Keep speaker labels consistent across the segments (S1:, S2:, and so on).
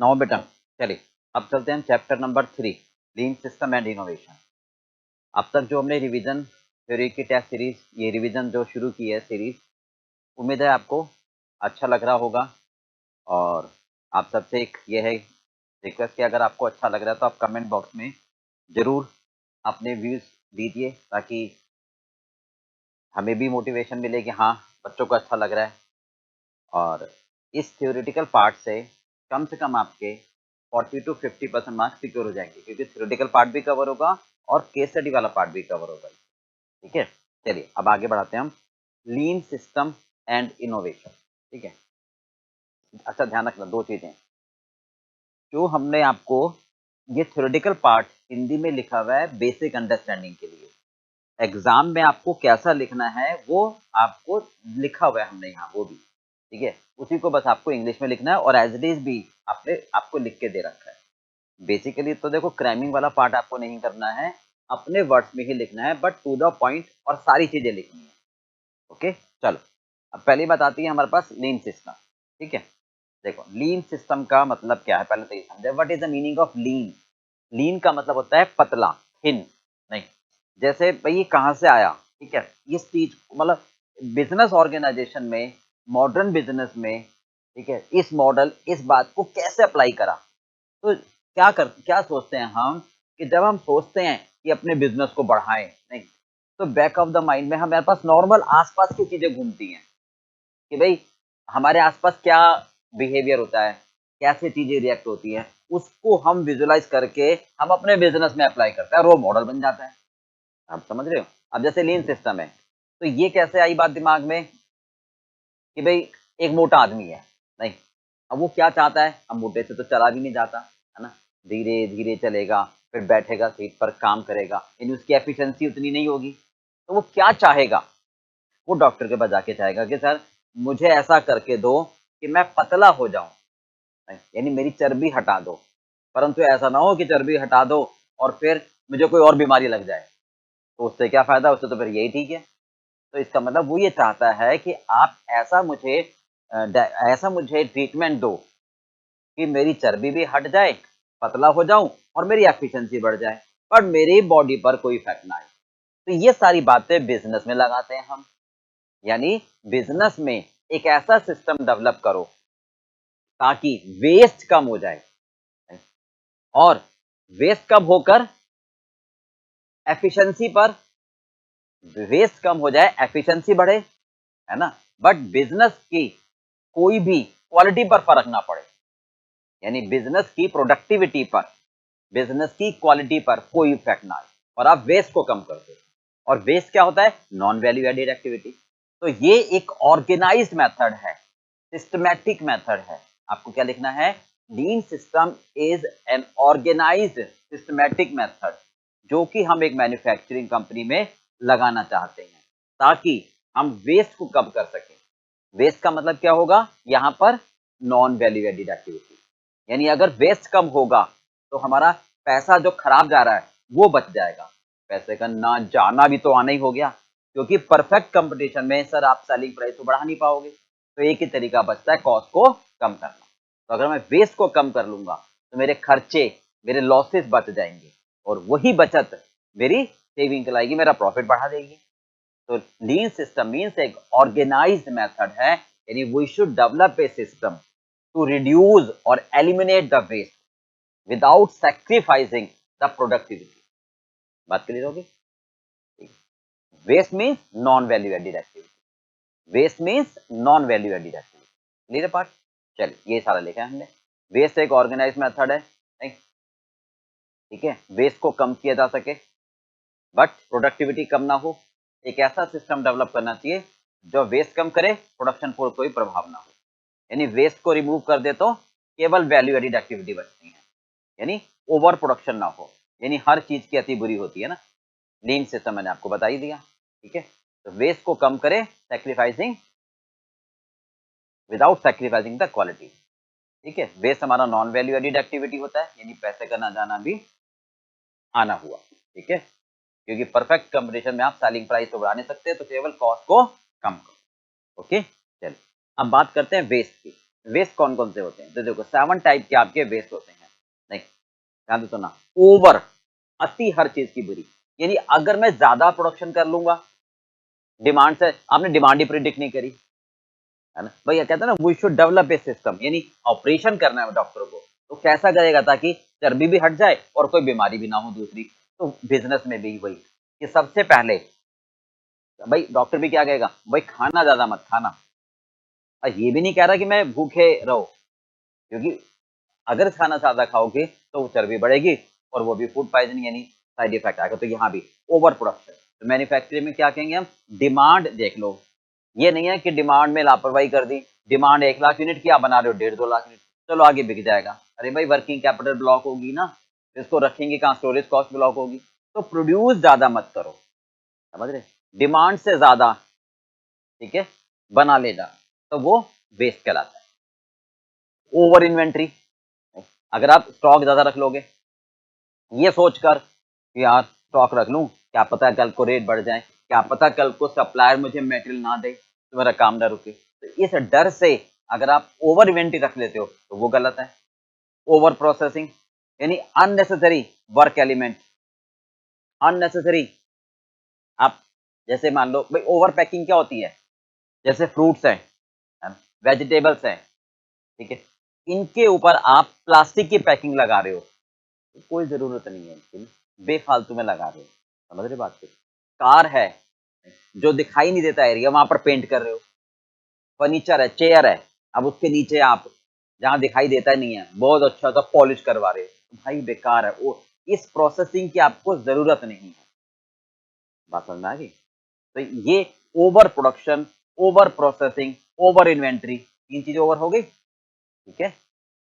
S1: नौ बेटा, चलिए अब चलते हैं chapter number 3, lean system and innovation. अब तक जो हमने रिवीजन थ्योरी की टेस्ट सीरीज, ये रिवीजन जो शुरू की है सीरीज, उम्मीद है आपको अच्छा लग रहा होगा। और आप सबसे एक ये है रिक्वेस्ट कि अगर आपको अच्छा लग रहा है तो आप कमेंट बॉक्स में ज़रूर अपने व्यूज़ दीजिए, ताकि हमें भी मोटिवेशन मिले कि हाँ बच्चों को अच्छा लग रहा है। और इस थ्योरेटिकल पार्ट से कम आपके 40 to 50% मार्क्स सिक्योर हो जाएंगे, क्योंकि थ्योरेटिकल पार्ट भी कवर होगा और केस स्टडी वाला पार्ट भी कवर होगा। ठीक है, चलिए अब आगे बढ़ाते हैं हम। लीन सिस्टम एंड इनोवेशन। ठीक है, अच्छा ध्यान रखना दो चीजें जो हमने आपको, ये थ्योरेटिकल पार्ट हिंदी में लिखा हुआ है बेसिक अंडरस्टैंडिंग के लिए। एग्जाम में आपको कैसा लिखना है वो आपको लिखा हुआ है हमने यहाँ, वो भी ठीक है, उसी को बस आपको इंग्लिश में लिखना है और एज इट इज भी आपने आपको लिख के दे रखा है। बेसिकली तो देखो क्रैमिंग वाला पार्ट आपको नहीं करना है, अपने वर्ड्स में ही लिखना है, बट टू द पॉइंट और सारी चीजें लिखनी है। ओके, चलो अब पहली बात आती है हमारे पास लीन सिस्टम। ठीक है, देखो लीन सिस्टम का मतलब क्या है, पहले तो ये समझे what is the meaning of lean. Lean का मतलब होता है पतला, थिन नहीं। जैसे भाई ये कहाँ से आया, ठीक है, इस चीज मतलब बिजनेस ऑर्गेनाइजेशन में, मॉडर्न बिजनेस में, ठीक है, इस मॉडल इस बात को कैसे अप्लाई करा। तो क्या सोचते हैं हम कि जब हम सोचते हैं कि अपने बिजनेस को बढ़ाएं, नहीं तो बैक ऑफ द माइंड में हमारे पास नॉर्मल आसपास की चीजें घूमती हैं कि भाई हमारे आसपास क्या बिहेवियर होता है, कैसे चीजें रिएक्ट होती हैं, उसको हम विजुलाइज करके हम अपने बिजनेस में अप्लाई करते हैं और वो मॉडल बन जाता है। आप समझ रहे हो। अब जैसे लीन सिस्टम है, तो ये कैसे आई बात दिमाग में कि भाई एक मोटा आदमी है, नहीं, अब वो क्या चाहता है, अब मोटे से तो चला भी नहीं जाता है ना, धीरे धीरे चलेगा, फिर बैठेगा सीट पर, काम करेगा, यानी उसकी एफिशिएंसी उतनी नहीं होगी। तो वो क्या चाहेगा, वो डॉक्टर के पास जाके चाहेगा कि सर मुझे ऐसा करके दो कि मैं पतला हो जाऊं, यानी मेरी चर्बी हटा दो। परंतु ऐसा ना हो कि चर्बी हटा दो और फिर मुझे कोई और बीमारी लग जाए, तो उससे क्या फायदा, उससे तो फिर यही ठीक है। तो इसका मतलब वो ये चाहता है कि आप ऐसा मुझे ट्रीटमेंट दो कि मेरी चर्बी भी हट जाए, पतला हो जाऊं और मेरी एफिशिएंसी बढ़ जाए, पर मेरी बॉडी पर कोई इफेक्ट ना आए। तो ये सारी बातें बिजनेस में लगाते हैं हम, यानी बिजनेस में एक ऐसा सिस्टम डेवलप करो ताकि वेस्ट कम हो जाए, और वेस्ट कम होकर एफिशिएंसी पर, वेस्ट कम हो जाए एफिशिएंसी बढ़े, है ना, बट बिजनेस की कोई भी क्वालिटी पर फर्क ना पड़े, यानी बिजनेस की प्रोडक्टिविटी पर, बिजनेस की क्वालिटी पर कोई इफेक्ट ना आए, और आप वेस्ट को कम कर दो। और वेस्ट क्या होता है, नॉन वैल्यू एडेड एक्टिविटी। तो ये एक ऑर्गेनाइज्ड मेथड है, सिस्टमैटिक मेथड है। आपको क्या लिखना है, lean system is an organised systematic method, जो कि हम एक मैन्युफैक्चरिंग कंपनी में लगाना चाहते हैं ताकि हम वेस्ट को कम कर सकें। वेस्ट का मतलब क्या होगा यहाँ पर, नॉन वैल्यू एडेड एक्टिविटी, यानी अगर वेस्ट कम होगा तो हमारा पैसा जो खराब जा रहा है वो बच जाएगा। पैसे का ना जाना भी तो आना ही हो गया, क्योंकि परफेक्ट कंपटीशन में सर आप सेलिंग प्राइस तो बढ़ा नहीं पाओगे। तो एक ही तरीका बचता है कॉस्ट को कम करना। तो अगर मैं वेस्ट को कम कर लूंगा तो मेरे खर्चे, मेरे लॉसेस बच जाएंगे, और वही बचत मेरी सेविंग लाएगी, मेरा प्रॉफिट बढ़ा देगी। तो लीन सिस्टम मीन्स एक ऑर्गेनाइज्ड मेथड है, यानी we should develop a system to reduce और eliminate the waste without sacrificing the productivity. बात क्लियर होगी। Waste means non value added activity, waste means non value added activity. Clear part. चलिए ये सारा लिखा है हमने। वेस्ट एक ऑर्गेनाइज मेथड है, नहीं, ठीक है, वेस्ट को कम किया जा सके बट प्रोडक्टिविटी कम ना हो। एक ऐसा सिस्टम डेवलप करना चाहिए जो वेस्ट कम करे, प्रोडक्शन पर कोई प्रभाव ना हो, यानी वेस्ट को रिमूव कर दे तो केवल वैल्यू एडेड एक्टिविटी बचती है, यानी ओवर प्रोडक्शन ना हो, यानी हर चीज की अति बुरी होती है ना। लीन सिस्टम मैंने आपको बता ही दिया। ठीक है, तो वेस्ट को कम करे, sacrificing without sacrificing the quality. ठीक है, वेस्ट हमारा नॉन वैल्यू एडेड एक्टिविटी होता है, यानी पैसे का ना जाना भी आना हुआ। ठीक है, क्योंकि परफेक्ट कंपटीशन में आप सेलिंग प्राइस तो बढ़ा नहीं सकते, तो केवल कॉस्ट को कम करो। ओके, चलिए अब बात करते हैं वेस्ट की। वेस्ट कौन कौन से होते हैं? तो देखो 7 टाइप के आपके वेस्ट होते हैं। नहीं, ध्यान से सुनना। ओवर, अति हर चीज की बुरी, यानी अगर मैं ज्यादा प्रोडक्शन कर लूंगा, डिमांड से, आपने डिमांड ही प्रिडिक्ट नहीं करी, है ना भैया, कहते हैं ना we should develop a system, यानी ऑपरेशन करना है डॉक्टर को, तो कैसा करेगा ताकि चर्बी भी हट जाए और कोई बीमारी भी ना हो दूसरी। तो बिजनेस में भी वही कि सबसे पहले भाई डॉक्टर भी क्या कहेगा, भाई खाना ज्यादा मत खाना। ये भी नहीं कह रहा कि मैं भूखे रहो, क्योंकि अगर खाना ज्यादा खाओगे तो चर्बी बढ़ेगी और वो भी फूड पॉइजनिंग यानी साइड इफेक्ट आएगा। तो यहाँ भी ओवर प्रोडक्शन। तो मैन्युफैक्चरिंग में क्या कहेंगे हम, डिमांड देख लो, ये नहीं है कि डिमांड में लापरवाही कर दी, डिमांड 1 लाख यूनिट की, आप बना रहे हो 1.5-2 लाख यूनिट, चलो आगे बिक जाएगा, अरे भाई वर्किंग कैपिटल ब्लॉक होगी ना, इसको रखेंगे कहाँ, स्टोरेज कॉस्ट ब्लॉक होगी। तो प्रोड्यूस ज्यादा मत करो, समझ रहे, डिमांड से ज्यादा, ठीक है, बना लेना, तो वो वेस्ट कहलाता है। ओवर इन्वेंट्री, अगर आप स्टॉक ज्यादा रख लोगे, ये सोचकर कि यार स्टॉक रख लूं, क्या पता कल को रेट बढ़ जाए, क्या पता कल को सप्लायर मुझे मेटेरियल ना दे तो मेरा काम ना रुके, तो इस डर से अगर आप ओवर इन्वेंट्री रख लेते हो तो वो गलत है। ओवर प्रोसेसिंग यानी अननेसेसरी वर्क एलिमेंट, अननेसेसरी, आप जैसे मान लो भाई ओवर पैकिंग क्या होती है, जैसे फ्रूट्स हैं, वेजिटेबल्स हैं, ठीक है, इनके ऊपर आप प्लास्टिक की पैकिंग लगा रहे हो, कोई जरूरत नहीं है इनकी, बेफालतू में लगा रहे हो, समझ रहे बात को। कार है जो दिखाई नहीं देता एरिया, वहां पर पेंट कर रहे हो। फर्नीचर है, चेयर है, अब उसके नीचे आप जहां दिखाई देता नहीं है बहुत अच्छा सा पॉलिश करवा रहे हो, तो भाई बेकार है वो, इस प्रोसेसिंग की आपको जरूरत नहीं है। बात समझ में आ गई? तो ये over production, over processing, over inventory, 3 चीजें ओवर हो गई, ठीक है।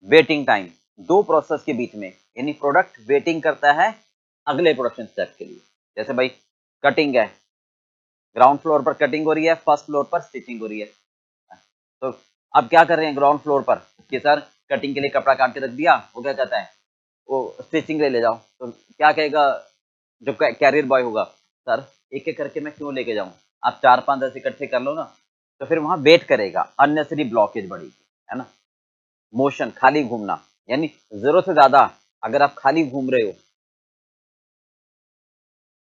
S1: वेटिंग टाइम, 2 प्रोसेस के बीच में, यानी प्रोडक्ट वेटिंग करता है अगले प्रोडक्शन स्टेप के लिए। जैसे भाई कटिंग है, ग्राउंड फ्लोर पर कटिंग हो रही है, फर्स्ट फ्लोर पर स्टिचिंग हो रही है, तो अब क्या कर रहे हैं ग्राउंड फ्लोर पर कि सर कटिंग के लिए कपड़ा काट के रख दिया, वो क्या कहता है, वो स्टिचिंग ले जाओ, तो क्या कहेगा जो कैरियर बॉय होगा, सर एक एक करके मैं क्यों लेके जाऊं, आप 4-5 ऐसे इकट्ठे कर लो ना, तो फिर वहां वेट करेगा, अननेसेसरी ब्लॉकेज बढ़ेगी, है ना। मोशन, खाली घूमना, यानी जरूरत से ज्यादा अगर आप खाली घूम रहे हो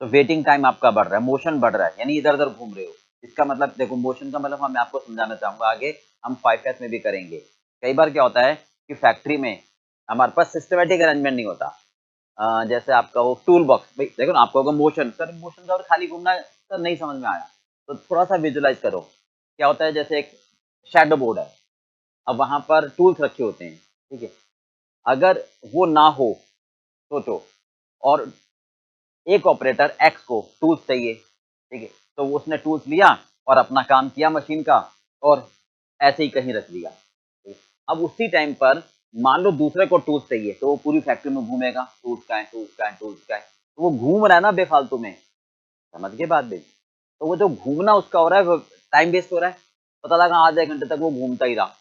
S1: तो वेटिंग टाइम आपका बढ़ रहा है, मोशन बढ़ रहा है, यानी इधर उधर घूम रहे हो। इसका मतलब देखो, मोशन का मतलब मैं आपको समझाना चाहूंगा, आगे हम 5S में भी करेंगे। कई बार क्या होता है कि फैक्ट्री में हमारे पास सिस्टमेटिक अरेंजमेंट नहीं होता, जैसे आपका वो टूल बॉक्स, भाई देखो ना, आपको होगा मोशन, सर मोशन का और खाली घूमना सर नहीं समझ में आया, तो थोड़ा सा विजुलाइज करो। क्या होता है, जैसे एक शेडो बोर्ड है, अब वहां पर टूल्स रखे होते हैं, ठीक है, अगर वो ना हो, सोचो, और एक ऑपरेटर एक्स को टूल्स चाहिए, ठीक है, तो वो उसने टूल्स लिया और अपना काम किया मशीन का, और ऐसे ही कहीं रख दिया, ठीक है? अब उसी टाइम पर मान लो दूसरे को टूल्स चाहिए, तो वो पूरी फैक्ट्री में घूमेगा, टूल्स का है, टूल्स का है, टूल्स का है, तो वो घूम रहा है ना बेफालतू में, समझ के बात भी, तो वो जो घूमना उसका हो रहा है, वो टाइम वेस्ट हो रहा है, पता लगा आधे घंटे तक वो घूमता ही रहा,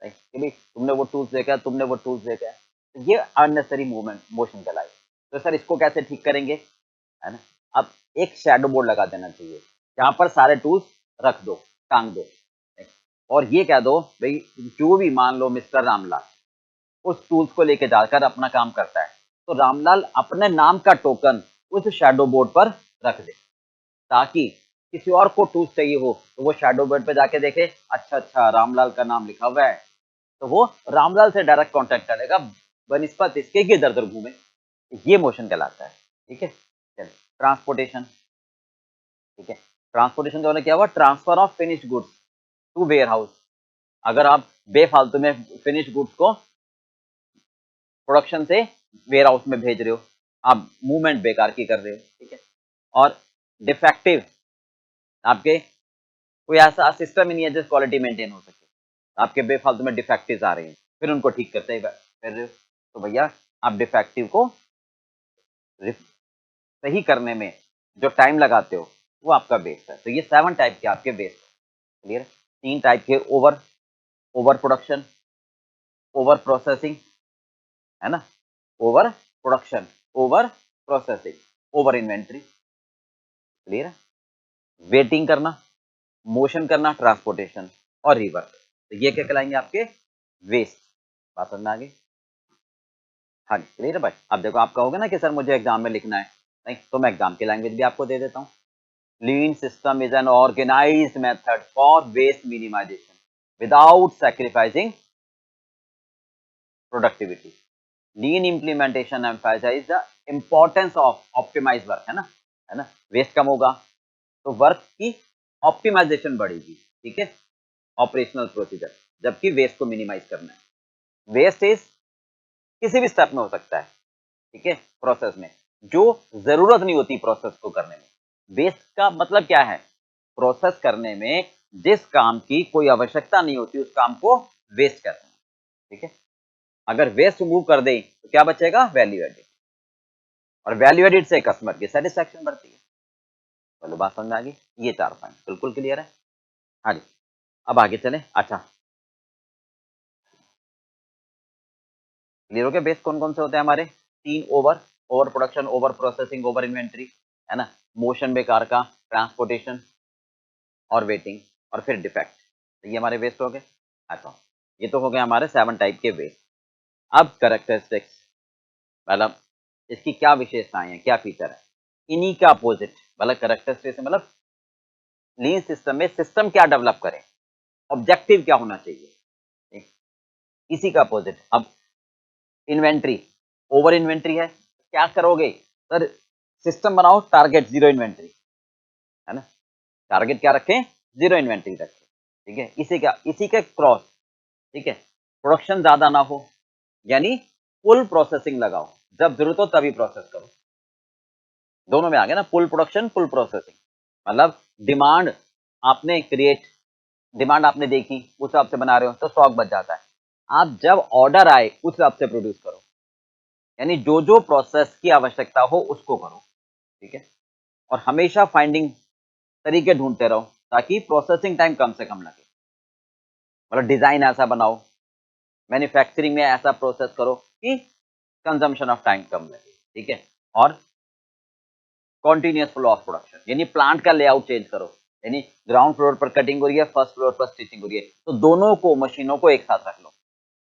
S1: right? कि भाई तुमने वो टूल्स देखा है, तुमने वो टूल्स देखा है, तो ये अननेसेसरी मूवमेंट, मोशन कहलाए। तो सर इसको कैसे ठीक करेंगे, है ना। अब एक शैडो बोर्ड लगा देना चाहिए जहां पर सारे टूल्स रख दो, टांग दो, और ये कह दो भाई जो भी मान लो मिस्टर रामलाल उस टूल्स को लेके जाकर अपना काम करता है, तो रामलाल अपने नाम का टोकन उस शैडो बोर्ड पर रख दे, ताकि किसी और को टूल्स चाहिए हो तो वो शैडो बोर्ड पे जाके देखे, अच्छा अच्छा रामलाल का नाम लिखा हुआ है, तो वो रामलाल से डायरेक्ट कांटेक्ट करेगा, बनिस्पत इसके कि इधर उधर घूमे। ये मोशन कहलाता है, ठीक है। ट्रांसपोर्टेशन, ठीक है, ट्रांसपोर्टेशन जो क्या हुआ, transfer of finished goods to warehouse. अगर आप बेफालतू में फिनिश्ड गुड्स को प्रोडक्शन से वेयर हाउस में भेज रहे हो, आप मूवमेंट बेकार की कर रहे हो, ठीक है। और डिफेक्टिव, आपके कोई ऐसा सिस्टम ही नहीं है जिस क्वालिटी मेंटेन हो सके, आपके बेफालतू में डिफेक्टिव आ रहे हैं, फिर उनको ठीक करते हैं, तो भैया आप डिफेक्टिव को सही करने में जो टाइम लगाते हो वो आपका बेस्ट है। तो ये 7 टाइप के आपके बेस्ट है, क्लियर। 3 टाइप के, over, over production, over processing, है ना, over production, over processing, over inventory, clear है। वेटिंग करना, मोशन करना, ट्रांसपोर्टेशन और रिवर्स, तो ये क्या कहलाएंगे आपके वेस्ट। बात समझ में आ गई? हाँ जी, क्लियर है भाई। अब देखो आप कहोगे ना कि सर मुझे एग्जाम में लिखना है, नहीं तो मैं एग्जाम की लैंग्वेज भी आपको दे देता हूँ। Lean system is an organised method for waste minimisation without sacrificing productivity. Lean implementation emphasise the importance of optimise work, है ना, वेस्ट कम होगा तो वर्क की ऑप्टिमाइजेशन बढ़ेगी, ठीक है, ऑपरेशनल प्रोसीजर, जबकि वेस्ट को मिनिमाइज करना है। वेस्ट इज किसी भी स्टेप में हो सकता है, ठीक है, प्रोसेस में जो जरूरत नहीं होती प्रोसेस को करने में। वेस्ट का मतलब क्या है? प्रोसेस करने में जिस काम की कोई आवश्यकता नहीं होती उस काम को वेस्ट करते हैं, ठीक है। अगर वेस्ट रिमूव कर दें तो क्या बचेगा? वैल्यू एडिड, और वैल्यू एडिड से कस्टमर की सेटिस्फैक्शन बढ़ती है। चलो बात समझ में आ गई? ये 4 पॉइंट बिल्कुल क्लियर है। हाँ जी, अब आगे चले। अच्छा, क्लियर हो गया बेस कौन कौन से होते हैं हमारे? 3, over production, over processing, over inventory, है ना, मोशन बेकार का, ट्रांसपोर्टेशन और वेटिंग, और फिर डिफेक्ट। तो ये हमारे वेस्ट हो गए। अच्छा, ये तो हो गए हमारे 7 टाइप के वेस्ट। अब कैरेक्टरिस्टिक्स, मतलब इसकी क्या विशेषताएं हैं, क्या फीचर है, इन्हीं का अपोजिट, मतलब कैरेक्टरिस्टिक्स मतलब लीन सिस्टम में सिस्टम क्या डेवलप करें, ऑब्जेक्टिव क्या होना चाहिए, इसी का अपोजिट। अब इन्वेंट्री, ओवर इन्वेंट्री है, क्या करोगे सर? सिस्टम बनाओ टारगेट जीरो इन्वेंट्री, है ना, टारगेट क्या रखें? जीरो इन्वेंट्री रखें, ठीक है। इसी के क्रॉस, ठीक है, प्रोडक्शन ज्यादा ना हो, यानी फुल प्रोसेसिंग लगाओ, जब जरूरत हो तभी प्रोसेस करो। दोनों में आ गया ना, फुल प्रोडक्शन फुल प्रोसेसिंग, मतलब डिमांड आपने क्रिएट, डिमांड आपने देखी उस हिसाब से बना रहे हो तो स्टॉक बच जाता है। आप जब ऑर्डर आए उस हिसाब से प्रोड्यूस करो, यानी जो जो प्रोसेस की आवश्यकता हो उसको करो, ठीक है। और हमेशा फाइंडिंग तरीके ढूंढते रहो ताकि प्रोसेसिंग टाइम कम से कम लगे। मतलब डिजाइन ऐसा बनाओ, मैन्युफैक्चरिंग में ऐसा प्रोसेस करो कि कंजम्पशन ऑफ टाइम कम लगे, ठीक है। और कॉन्टिन्यूअस फ्लो ऑफ प्रोडक्शन, यानी प्लांट का लेआउट चेंज करो, यानी ग्राउंड फ्लोर पर कटिंग हो रही है, फर्स्ट फ्लोर पर स्टिचिंग हो रही है, तो दोनों को मशीनों को एक साथ रख लो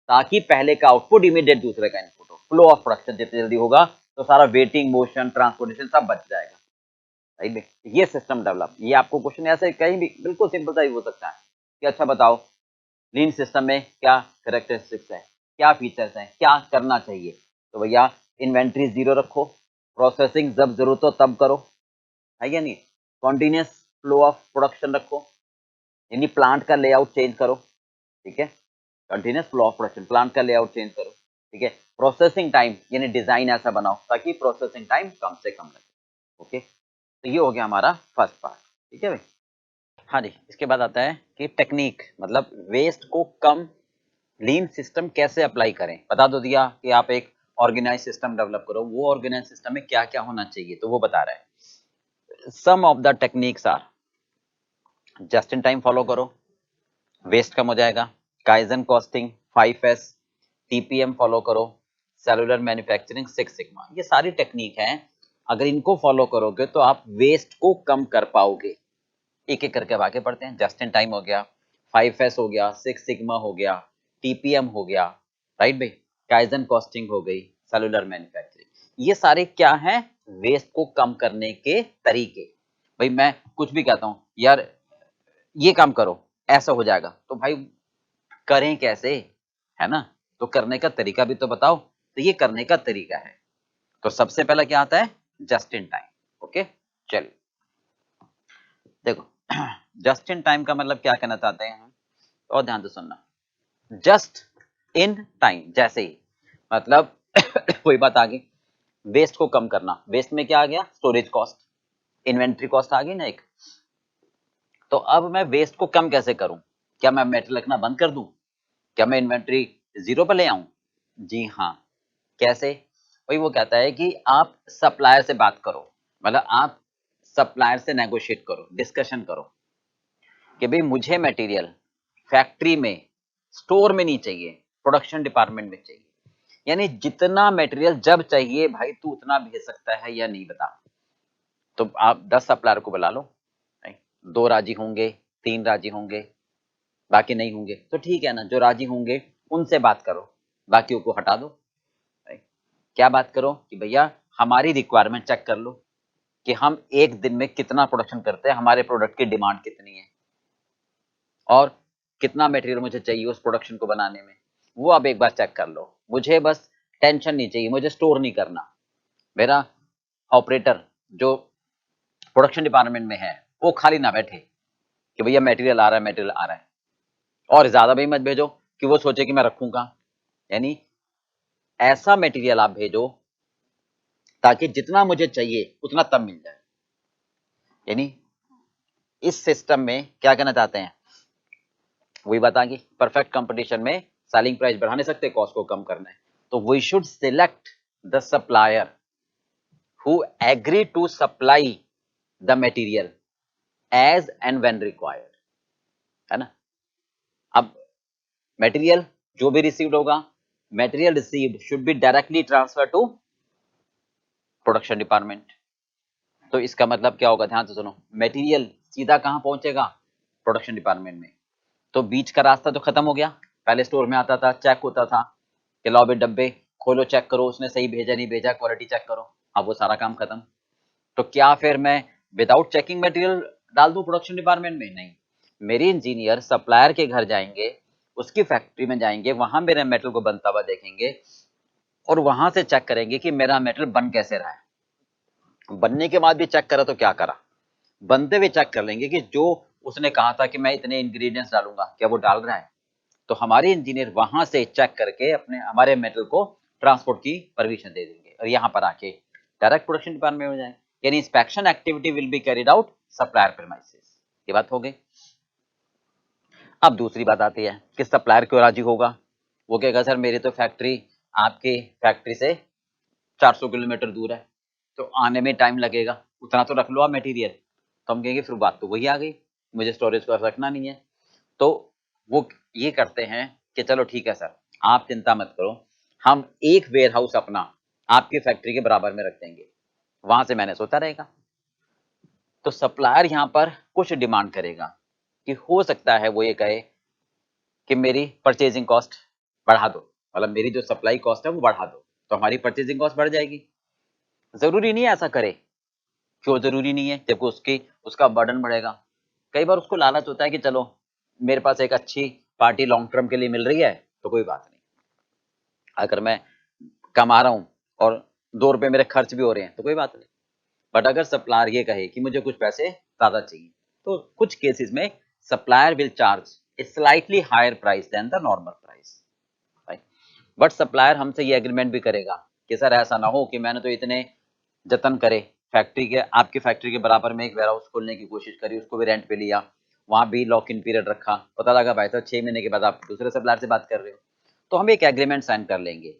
S1: ताकि पहले का आउटपुट इमीडिएट दूसरे का इनपुट हो। फ्लो ऑफ प्रोडक्शन जितनी जल्दी होगा तो सारा वेटिंग, मोशन, ट्रांसपोर्टेशन सब बच जाएगा, राइट। ये सिस्टम डेवलप, ये आपको क्वेश्चन ऐसे कहीं भी बिल्कुल सिंपल सा ही हो सकता है कि अच्छा बताओ लीन सिस्टम में क्या कैरेक्टरिस्टिक्स है, क्या फीचर्स हैं, क्या करना चाहिए। तो भैया इन्वेंट्री जीरो रखो, प्रोसेसिंग जब जरूरत हो तब करो, है या नहीं, कॉन्टिन्यूस फ्लो ऑफ प्रोडक्शन रखो, यानी प्लांट का लेआउट चेंज करो, ठीक है, continuous flow of production, plant का लेआउट चेंज करो, ठीक है। प्रोसेसिंग टाइम, यानी डिजाइन ऐसा बनाओ ताकि प्रोसेसिंग टाइम कम से कम लगे, ओके। तो ये हो गया हमारा फर्स्ट पार्ट, ठीक है भाई। हाँ जी, इसके बाद आता है कि टेक्निक, मतलब वेस्ट को कम लीन सिस्टम कैसे अप्लाई करें। बता दो दिया कि आप एक ऑर्गेनाइज सिस्टम डेवलप करो, वो ऑर्गेनाइज सिस्टम में क्या क्या होना चाहिए, तो वो बता रहा है। Some of the techniques are, just in time follow करो, वेस्ट कम हो जाएगा। Kaizen costing, 5S, TPM follow करो, सेलुलर मैन्युफैक्चरिंग, 6 सिग्मा, ये सारी टेक्निक हैं। अगर इनको फॉलो करोगे तो आप वेस्ट को कम कर पाओगे। एक एक करके अब आगे पढ़ते हैं। जस्ट इन टाइम हो गया, 5S हो गया, 6 सिग्मा हो गया, टीपीएम हो गया, राइट भाई, काइजन कॉस्टिंग हो गई, सेलुलर मैन्युफैक्चरिंग, ये सारे क्या हैं? वेस्ट को कम करने के तरीके। भाई मैं कुछ भी कहता हूं यार ये काम करो ऐसा हो जाएगा, तो भाई करें कैसे, है ना, तो करने का तरीका भी तो बताओ। तो ये करने का तरीका है। तो सबसे पहला क्या आता है? Just in time, okay. चलिए देखो, जस्ट इन टाइम का मतलब क्या कहना चाहते हैं हम, और ध्यान से सुनना। जस्ट इन टाइम जैसे ही, मतलब कोई बात आ गई, वेस्ट को कम करना। वेस्ट में क्या आ गया? स्टोरेज कॉस्ट, इन्वेंट्री कॉस्ट आ गई ना एक। तो अब मैं वेस्ट को कम कैसे करूं? क्या मैं मेटल रखना बंद कर दूं? क्या मैं इन्वेंट्री जीरो पर ले आऊं? जी हाँ। कैसे? वही वो कहता है कि आप सप्लायर से बात करो, मतलब आप सप्लायर से नेगोशिएट करो, डिस्कशन करो कि भाई मुझे मटेरियल फैक्ट्री में, स्टोर में नहीं चाहिए, प्रोडक्शन डिपार्टमेंट में चाहिए। यानी जितना मटेरियल जब चाहिए भाई तू उतना भेज सकता है या नहीं बता। तो आप 10 सप्लायर को बुला लो, नहीं, 2 राजी होंगे, 3 राजी होंगे, बाकी नहीं होंगे तो ठीक है ना, जो राजी होंगे उनसे बात करो, बाकियों को हटा दो। क्या बात करो कि भैया हमारी रिक्वायरमेंट चेक कर लो कि हम एक दिन में कितना प्रोडक्शन करते हैं, हमारे प्रोडक्ट की डिमांड कितनी है और कितना मटेरियल मुझे चाहिए उस प्रोडक्शन को बनाने में, वो अब एक बार चेक कर लो। मुझे बस टेंशन नहीं चाहिए, मुझे स्टोर नहीं करना। मेरा ऑपरेटर जो प्रोडक्शन डिपार्टमेंट में है वो खाली ना बैठे कि भैया मटेरियल आ रहा है, मटेरियल आ रहा है, और ज्यादा भी मत भेजो कि वो सोचे कि मैं रखूंगा। यानी ऐसा मटेरियल आप भेजो ताकि जितना मुझे चाहिए उतना तब मिल जाए। यानी इस सिस्टम में क्या कहना चाहते हैं, वही बता कि परफेक्ट कंपटीशन में सेलिंग प्राइस बढ़ा नहीं सकते, कॉस्ट को कम करना है। तो we should select the supplier who agree to supply the material as and when required, है ना। अब मटेरियल जो भी रिसीव्ड होगा, material received should be directly transfer to production department. तो इसका मतलब क्या होगा, ध्यान से सुनो, मटेरियल सीधा कहां पहुंचेगा, प्रोडक्शन डिपार्टमेंट में। तो बीच का रास्ता तो खत्म हो गया। पहले स्टोर में आता था, चेक होता था कि लाओ भाई डब्बे खोलो, चेक करो उसने सही भेजा नहीं भेजा, क्वालिटी चेक करो। अब वो सारा काम खत्म। तो क्या फिर मैं विदाउट चेकिंग मटेरियल डाल दूं प्रोडक्शन डिपार्टमेंट में? नहीं, मेरी इंजीनियर सप्लायर के घर जाएंगे, उसकी फैक्ट्री में जाएंगे, वहां मेरे मेटल को बनता हुआ देखेंगे और वहां से चेक करेंगे कि मेरा मेटल बन कैसे रहा है। बनने के बाद भी चेक करा तो क्या करा, बनते हुए चेक कर लेंगे कि जो उसने कहा था कि मैं इतने इंग्रेडिएंट्स डालूंगा क्या वो डाल रहा है। तो हमारे इंजीनियर वहां से चेक करके अपने हमारे मेटल को ट्रांसपोर्ट की परमिशन दे देंगे और यहाँ पर आके डायरेक्ट प्रोडक्शन डिपार्टमेंट में हो जाए। यानी inspection activity will be carried out supplier premises. ये बात हो गई। अब दूसरी बात आती है कि सप्लायर क्यों राजी होगा। वो कहेगा सर मेरी तो फैक्ट्री आपकी फैक्ट्री से 400 किलोमीटर दूर है, तो आने में टाइम लगेगा, उतना तो रख लो आप मटेरियल। तो हम कहेंगे फिर बात तो वही आ गई, मुझे स्टोरेज को रखना नहीं है। तो वो ये करते हैं कि चलो ठीक है सर, आप चिंता मत करो, हम एक वेयर हाउस अपना आपकी फैक्ट्री के बराबर में रख देंगे, वहां से मैंने सोचा रहेगा। तो सप्लायर यहां पर कुछ डिमांड करेगा कि हो सकता है वो ये कहे कि मेरी परचेजिंग कॉस्ट बढ़ा दो, मतलब मेरी जो सप्लाई कॉस्ट है वो बढ़ा दो, तो हमारी परचेजिंग कॉस्ट बढ़ जाएगी। जरूरी नहीं है ऐसा करे। क्यों जरूरी नहीं है, जबकि उसकी उसका बर्डन बढ़ेगा। कई बार उसको लालच होता है कि चलो मेरे पास एक अच्छी पार्टी लॉन्ग टर्म के लिए मिल रही है तो कोई बात नहीं, अगर मैं कमा रहा हूं और 2 रुपए मेरे खर्च भी हो रहे हैं तो कोई बात नहीं। बट अगर सप्लायर ये कहे कि मुझे कुछ पैसे ज्यादा चाहिए, तो कुछ केसेस में supplier will charge a slightly higher price than the normal price. But supplier हमसे ये एग्रीमेंट भी करेगा कि सर ऐसा ना हो कि मैंने तो इतने जतन करे, फैक्ट्री के आपकी फैक्ट्री के बराबर में एक वेयरहाउस खोलने की कोशिश करी, उसको भी रेंट पे लिया, वहां भी लॉक इन पीरियड रखा, पता लगा भाई तो 6 महीने के बाद आप दूसरे सप्लायर से बात कर रहे हो, तो हम एक एग्रीमेंट साइन कर लेंगे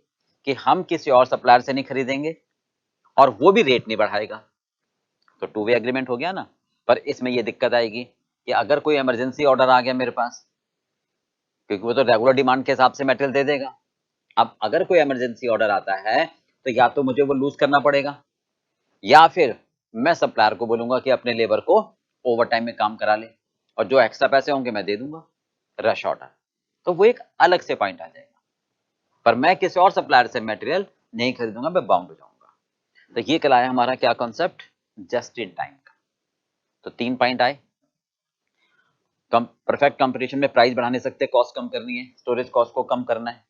S1: कि हम किसी और सप्लायर से नहीं खरीदेंगे और वो भी रेट नहीं बढ़ाएगा। तो 2 वे एग्रीमेंट हो गया ना। पर इसमें ये दिक्कत आएगी कि अगर कोई इमरजेंसी ऑर्डर आ गया मेरे पास, क्योंकि वो तो रेगुलर डिमांड के हिसाब से मटेरियल दे देगा। अब अगर कोई इमरजेंसी ऑर्डर आता है तो या तो मुझे वो लूज करना पड़ेगा या फिर मैं सप्लायर को बोलूंगा कि अपने लेबर को ओवर टाइम में काम करा ले और जो एक्स्ट्रा पैसे होंगे मैं दे दूंगा रश ऑर्डर। तो वो एक अलग से पॉइंट आ जाएगा। पर मैं किसी और सप्लायर से मटेरियल नहीं खरीदूंगा, मैं बाउंड हो जाऊंगा। तो ये कहलाया हमारा क्या कॉन्सेप्ट, जस्ट इन टाइम का। तो 3 पॉइंट आए। परफेक्ट कंपटीशन में प्राइस बढ़ा नहीं सकते, कॉस्ट कम करनी है, स्टोरेज कॉस्ट को कम करना है।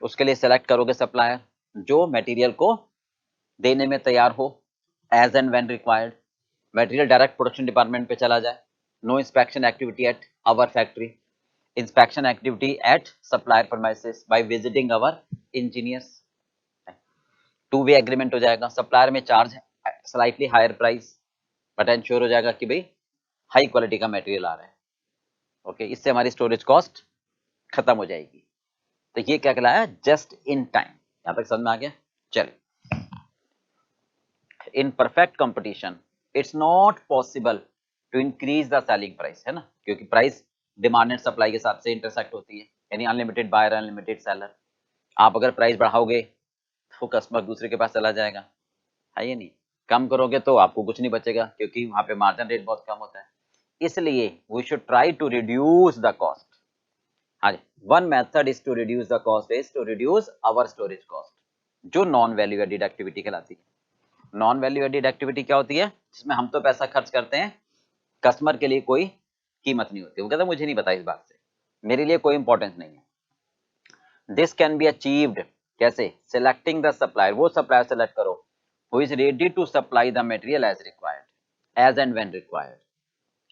S1: उसके लिए सेलेक्ट करोगे सप्लायर जो मटेरियल को देने में तैयार हो as and when required. Material direct production department पे चला जाए। No inspection activity at our factory, inspection activity at supplier premises by visiting our engineers। 2 way agreement हो जाएगा, सप्लायर में charge slightly higher price but ensure हो जाएगा कि भाई हाई क्वालिटी का मटेरियल आ रहा है। ओके, इससे हमारी स्टोरेज कॉस्ट खत्म हो जाएगी। तो ये क्या कहलाया, जस्ट इन टाइम। यहां तक समझ में आ गया। चलिए, in perfect competition it's not possible to increase the selling price, है ना, क्योंकि प्राइस डिमांड एंड सप्लाई के हिसाब से इंटरसेक्ट होती है, यानी अनलिमिटेड बायर अनलिमिटेड सेलर। आप अगर प्राइस बढ़ाओगे तो कस्टमर दूसरे के पास चला जाएगा, है ये नहीं। कम करोगे तो आपको कुछ नहीं बचेगा क्योंकि वहां पे मार्जिन रेट बहुत कम होता है। इसलिए we should try to reduce the cost. हाँ, one method is to reduce the cost is to reduce our storage cost, जो नॉन वैल्यू एडेड एक्टिविटी कहलाती है। नॉन वैल्यू एडेड एक्टिविटी क्या होती है? जिसमें हम तो पैसा खर्च करते हैं, कस्टमर के लिए कोई कीमत नहीं होती। वो कहता है मुझे नहीं पता इस बात से, मेरे लिए कोई इंपॉर्टेंस नहीं है। दिस कैन बी अचीव्ड कैसे? सिलेक्टिंग द सप्लायर, वो सप्लायर सेलेक्ट करो who is ready to supply the material as required, as and when required,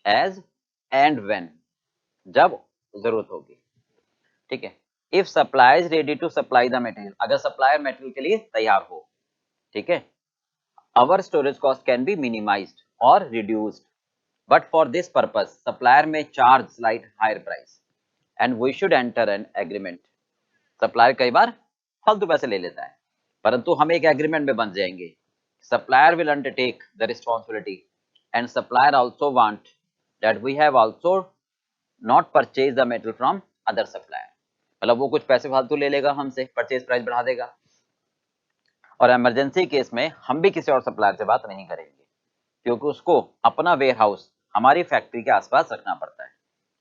S1: as and when, जब जरूरत होगी। ठीक है, if supplier is ready to supply the material, अगर supplier material के लिए तैयार हो, ठीक है, our storage cost can be minimised और reduced, but for this purpose supplier में charge slight higher price and we should enter an agreement. Supplier कई बार फालतू पैसे ले लेता है, परंतु हम एक एग्रीमेंट में बन जाएंगे। Supplier will undertake the responsibility and supplier also want that we have also not purchase the material from other supplier. मतलब वो कुछ पैसे फालतू ले लेगा हमसे, परचेज प्राइस बढ़ा देगा, और इमरजेंसी केस में हम भी किसी और सप्लायर से बात नहीं करेंगे, क्योंकि उसको अपना वेयर हाउस हमारी फैक्ट्री के आसपास रखना पड़ता है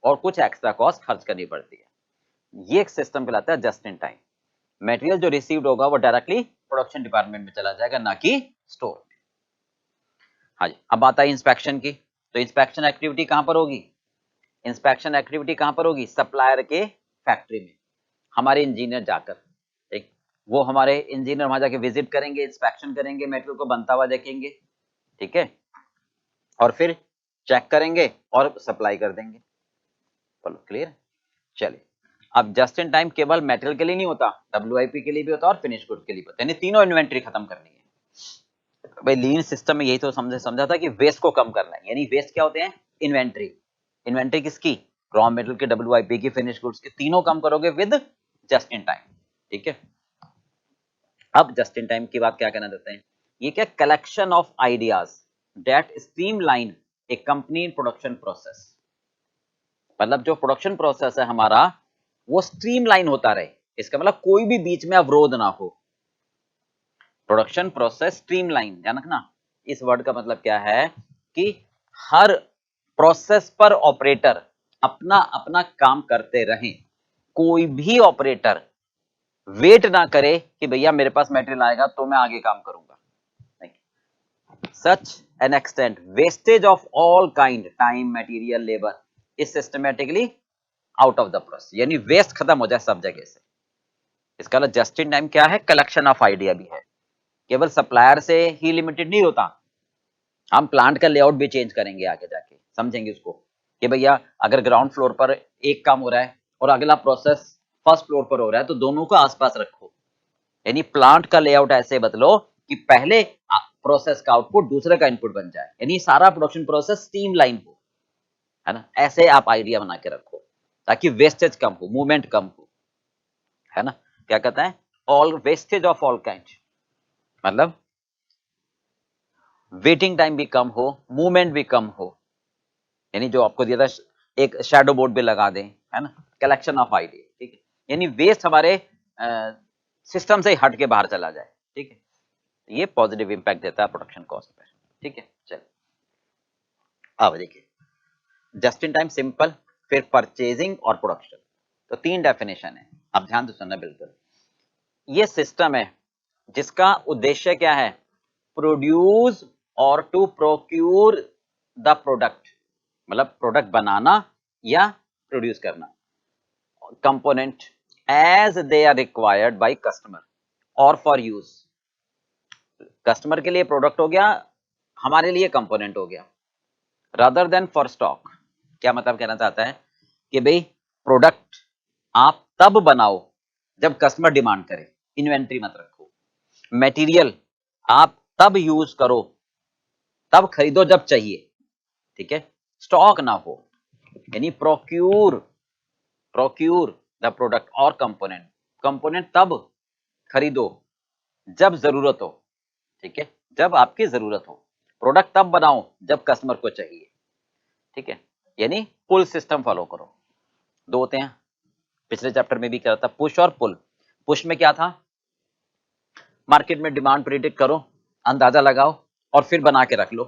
S1: और कुछ एक्स्ट्रा कॉस्ट खर्च करनी पड़ती है। ये एक सिस्टम कहलाता है जस्ट इन टाइम। मटेरियल जो रिसीव्ड होगा वो डायरेक्टली प्रोडक्शन डिपार्टमेंट में चला जाएगा, ना कि स्टोर में। हाँ जी, अब आता है इंस्पेक्शन की। तो इंस्पेक्शन एक्टिविटी कहां पर होगी? इंस्पेक्शन एक्टिविटी कहां पर होगी? सप्लायर के फैक्ट्री में, हमारे इंजीनियर जाकर, ठीक, वो हमारे इंजीनियर वहां जाके विजिट करेंगे, इंस्पेक्शन करेंगे, मटेरियल को बनता हुआ देखेंगे, ठीक है, और फिर चेक करेंगे और सप्लाई कर देंगे। बोलो क्लियर? चलिए, अब जस्ट इन टाइम केवल मेटेरियल के लिए नहीं होता, WIP के लिए भी होता है और फिनिश गुड्स के लिए होता है, यानी तीनों इन्वेंट्री खत्म करनी है। भाई लीन सिस्टम में यही तो समझा था कि वेस्ट को कम करना है, यानी वेस्ट क्या होते हैं? इन्वेंट्री। इन्वेंट्री किसकी? रॉ मटेरियल के, WIP की, फिनिश गुड्स के, तीनों कम करोगे विद जस्ट इन टाइम। ठीक है, अब जस्ट इन टाइम की बात क्या कहना चाहते हैं? ये क्या? Collection of ideas that streamline A company in production process. मतलब जो प्रोडक्शन प्रोसेस है हमारा वो स्ट्रीमलाइन होता रहे, इसका मतलब कोई भी बीच में अवरोध ना हो। प्रोडक्शन प्रोसेस स्ट्रीमलाइन, ध्यान रखना, इस वर्ड का मतलब क्या है कि हर प्रोसेस पर ऑपरेटर अपना अपना काम करते रहें, कोई भी ऑपरेटर वेट ना करे कि भैया मेरे पास मटेरियल आएगा तो मैं आगे काम करूंगा। Such an extent wastage of all kind, time, material, labor is systematically out of the process, यानी वेस्ट खत्म हो जाए सब जगह से। इसका मतलब जस्ट इन टाइम क्या है? कलेक्शन ऑफ आइडिया भी है, केवल सप्लायर से ही लिमिटेड नहीं होता। हम प्लांट का लेआउट भी चेंज करेंगे आगे जाके, समझेंगे उसको कि भैया अगर ग्राउंड फ्लोर पर एक काम हो रहा है और अगला प्रोसेस फर्स्ट फ्लोर पर हो रहा है तो दोनों को आसपास रखो, यानी प्लांट का लेआउट ऐसे बदलो कि पहले प्रोसेस का आउटपुट दूसरे का इनपुट बन जाए, यानी सारा प्रोडक्शन प्रोसेस स्ट्रीमलाइन हो, है ना। ऐसे आप आइडिया बना के रखो ताकि वेस्टेज कम हो, मूवमेंट कम हो, है ना। क्या कहता है? All wastage of all kind, मतलब वेटिंग टाइम भी कम हो, मूवमेंट भी कम हो, यानी जो आपको दिया था एक शैडो बोर्ड भी लगा दें, है ना। कलेक्शन ऑफ आइडिया, ठीक है, यानी वेस्ट हमारे सिस्टम से हट के बाहर चला जाए, ठीक है। ये पॉजिटिव इंपैक्ट देता है प्रोडक्शन कॉस्ट पर, ठीक है। चलिए अब देखिए, जस्ट इन टाइम सिंपल, फिर परचेजिंग और प्रोडक्शन, तो तीन डेफिनेशन है। अब ध्यान से सुनना बिल्कुल। ये सिस्टम है जिसका उद्देश्य क्या है? प्रोड्यूस और टू प्रोक्यूर द प्रोडक्ट, मतलब प्रोडक्ट बनाना या प्रोड्यूस करना, component as they are required by customer और फॉर यूज। कस्टमर के लिए प्रोडक्ट हो गया, हमारे लिए कंपोनेंट हो गया, रादर देन फॉर स्टॉक। क्या मतलब कहना चाहता है कि भाई प्रोडक्ट आप तब बनाओ जब कस्टमर डिमांड करे, इन्वेंट्री मत रखो। मटेरियल आप तब यूज करो, तब खरीदो जब चाहिए, ठीक है, स्टॉक ना हो, यानी प्रोक्यूर द प्रोडक्ट और कंपोनेंट तब खरीदो जब जरूरत हो, ठीक है, जब आपकी जरूरत हो। प्रोडक्ट तब बनाओ जब कस्टमर को चाहिए, ठीक है, यानी पुल सिस्टम फॉलो करो। दो होते हैं, पिछले चैप्टर में भी करा था, पुश और पुल। पुश में क्या था? मार्केट में डिमांड प्रेडिक्ट करो, अंदाजा लगाओ और फिर बना के रख लो।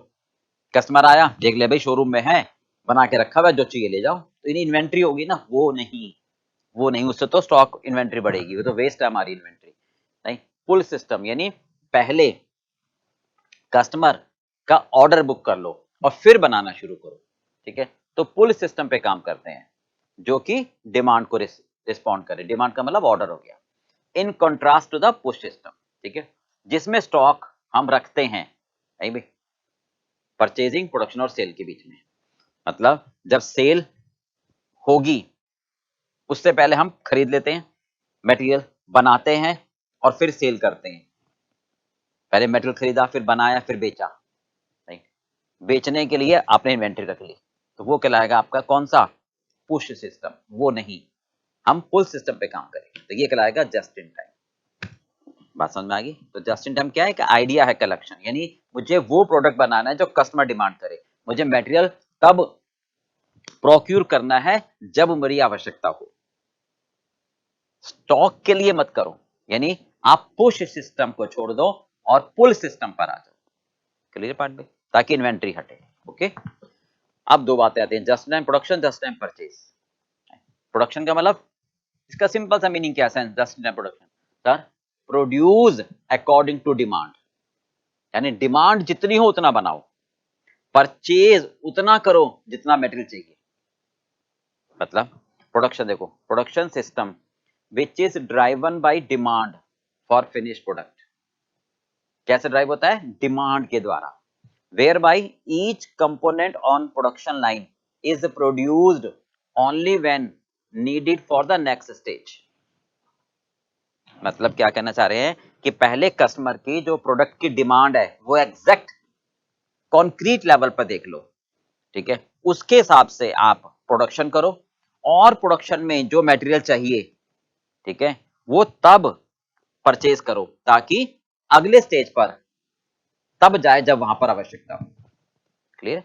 S1: कस्टमर आया, देख ले भाई शोरूम में है, बना के रखा हुआ है, जो चाहिए ले जाओ। तो इन्हें इन्वेंट्री होगी ना, वो नहीं, उससे तो स्टॉक इन्वेंट्री बढ़ेगी, वो तो वेस्ट है हमारी इन्वेंट्री। नहीं, पुल सिस्टम यानी पहले कस्टमर का ऑर्डर बुक कर लो और फिर बनाना शुरू करो, ठीक है। तो पुल सिस्टम पे काम करते हैं जो कि डिमांड को रिस्पॉन्ड करे। डिमांड का मतलब ऑर्डर हो गया, in contrast to the push system, ठीक है, जिसमें स्टॉक हम रखते हैं भाई परचेजिंग, प्रोडक्शन और सेल के बीच में। मतलब जब सेल होगी उससे पहले हम खरीद लेते हैं मटेरियल, बनाते हैं और फिर सेल करते हैं। पहले मटेरियल खरीदा, फिर बनाया, फिर बेचा। नहीं, बेचने के लिए आपने इन्वेंटरी रख ली, तो वो कहलाएगा आपका कौन सा, पुश सिस्टम। वो नहीं, हम पुल सिस्टम पे काम करेंगे, तो ये कहलाएगा जस्ट इन टाइम। बात समझ में आ गई? तो जस्ट इन टाइम क्या है कि आइडिया है कलेक्शन, यानी मुझे वो प्रोडक्ट बनाना है जो कस्टमर डिमांड करे, मुझे मटेरियल तब प्रोक्यूर करना है जब मेरी आवश्यकता हो, स्टॉक के लिए मत करो। यानी आप पुश सिस्टम को छोड़ दो और पुल सिस्टम पर आ जाओ। क्लियर पार्ट में, ताकि इन्वेंट्री हटे। ओके, अब दो बातें आती हैं, just time production, just time purchase. Production का मतलब, इसका सिंपल सा मीनिंग क्या है just time production? Sir, produce according to demand, यानी डिमांड जितनी हो उतना बनाओ, परचेज उतना करो जितना मटेरियल चाहिए। मतलब प्रोडक्शन देखो, production system which is driven by demand for finish product. कैसे ड्राइव होता है? डिमांड के द्वारा। Whereby each component on production line is produced only when needed for the next stage. मतलब क्या कहना चाह रहे हैं कि पहले कस्टमर की जो प्रोडक्ट की डिमांड है वो एग्जैक्ट कॉन्क्रीट लेवल पर देख लो, ठीक है, उसके हिसाब से आप प्रोडक्शन करो, और प्रोडक्शन में जो मटेरियल चाहिए, ठीक है, वो तब परचेज करो ताकि अगले स्टेज पर तब जाए जब वहां पर आवश्यकता हो। क्लियर?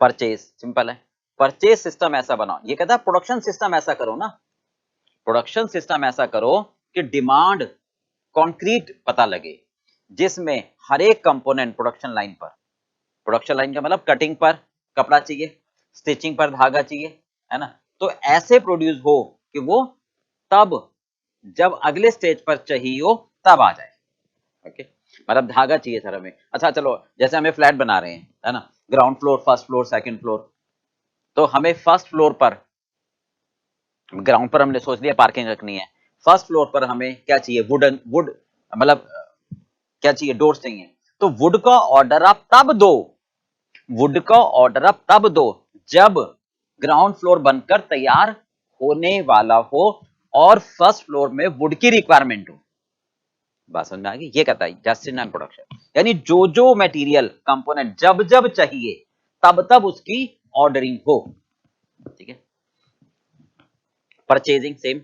S1: परचेज सिंपल है, परचेज सिस्टम ऐसा बनाओ। ये कहता है प्रोडक्शन सिस्टम ऐसा करो ना, प्रोडक्शन सिस्टम ऐसा करो कि डिमांड कॉन्क्रीट पता लगे, जिसमें हर एक कंपोनेंट प्रोडक्शन लाइन पर, प्रोडक्शन लाइन का मतलब कटिंग पर कपड़ा चाहिए, स्टिचिंग पर धागा चाहिए, है ना, तो ऐसे प्रोड्यूस हो कि वो तब जब अगले स्टेज पर चाहिए हो तब आ जाए। ओके, मतलब धागा चाहिए सर हमें, अच्छा चलो जैसे हमें फ्लैट बना रहे हैं, है ना, ground floor, first floor, second floor, तो हमें फर्स्ट फ्लोर पर, ग्राउंड पर हमने सोच लिया पार्किंग रखनी है, फर्स्ट फ्लोर पर हमें क्या चाहिए, वुड मतलब क्या चाहिए, डोर्स चाहिए। तो वुड का ऑर्डर आप तब दो, वुड का ऑर्डर आप तब दो जब ग्राउंड फ्लोर बनकर तैयार होने वाला हो और फर्स्ट फ्लोर में वुड की रिक्वायरमेंट हो। बात समझ में आ गई? ये कहता है जस्ट इन टाइम प्रोडक्शन, यानी जो जो मटेरियल कंपोनेंट जब जब चाहिए तब तब उसकी ऑर्डरिंग हो, ठीक है। परचेजिंग सेम,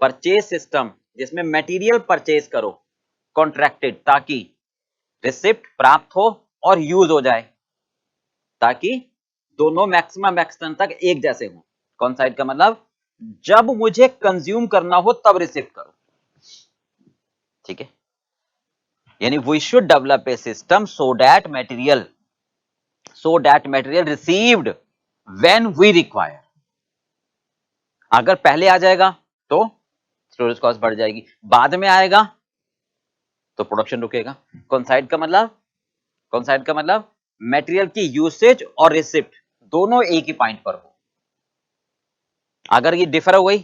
S1: परचेज सिस्टम जिसमें मटेरियल परचेज करो कॉन्ट्रैक्टेड, ताकि रिसिप्ट प्राप्त हो और यूज हो जाए, ताकि दोनों मैक्सिमम एक्सटेंट तक एक जैसे हो। कौन साइड का मतलब, जब मुझे कंज्यूम करना हो तब रिसिप्ट करो, ठीक है। यानी we should develop a system so that material received when we require. अगर पहले आ जाएगा तो स्टोरेज कॉस्ट बढ़ जाएगी, बाद में आएगा तो प्रोडक्शन रुकेगा। कौन साइड का मतलब मटेरियल की यूसेज और रिसिप्ट दोनों एक ही पॉइंट पर हो। अगर ये डिफर हो गई,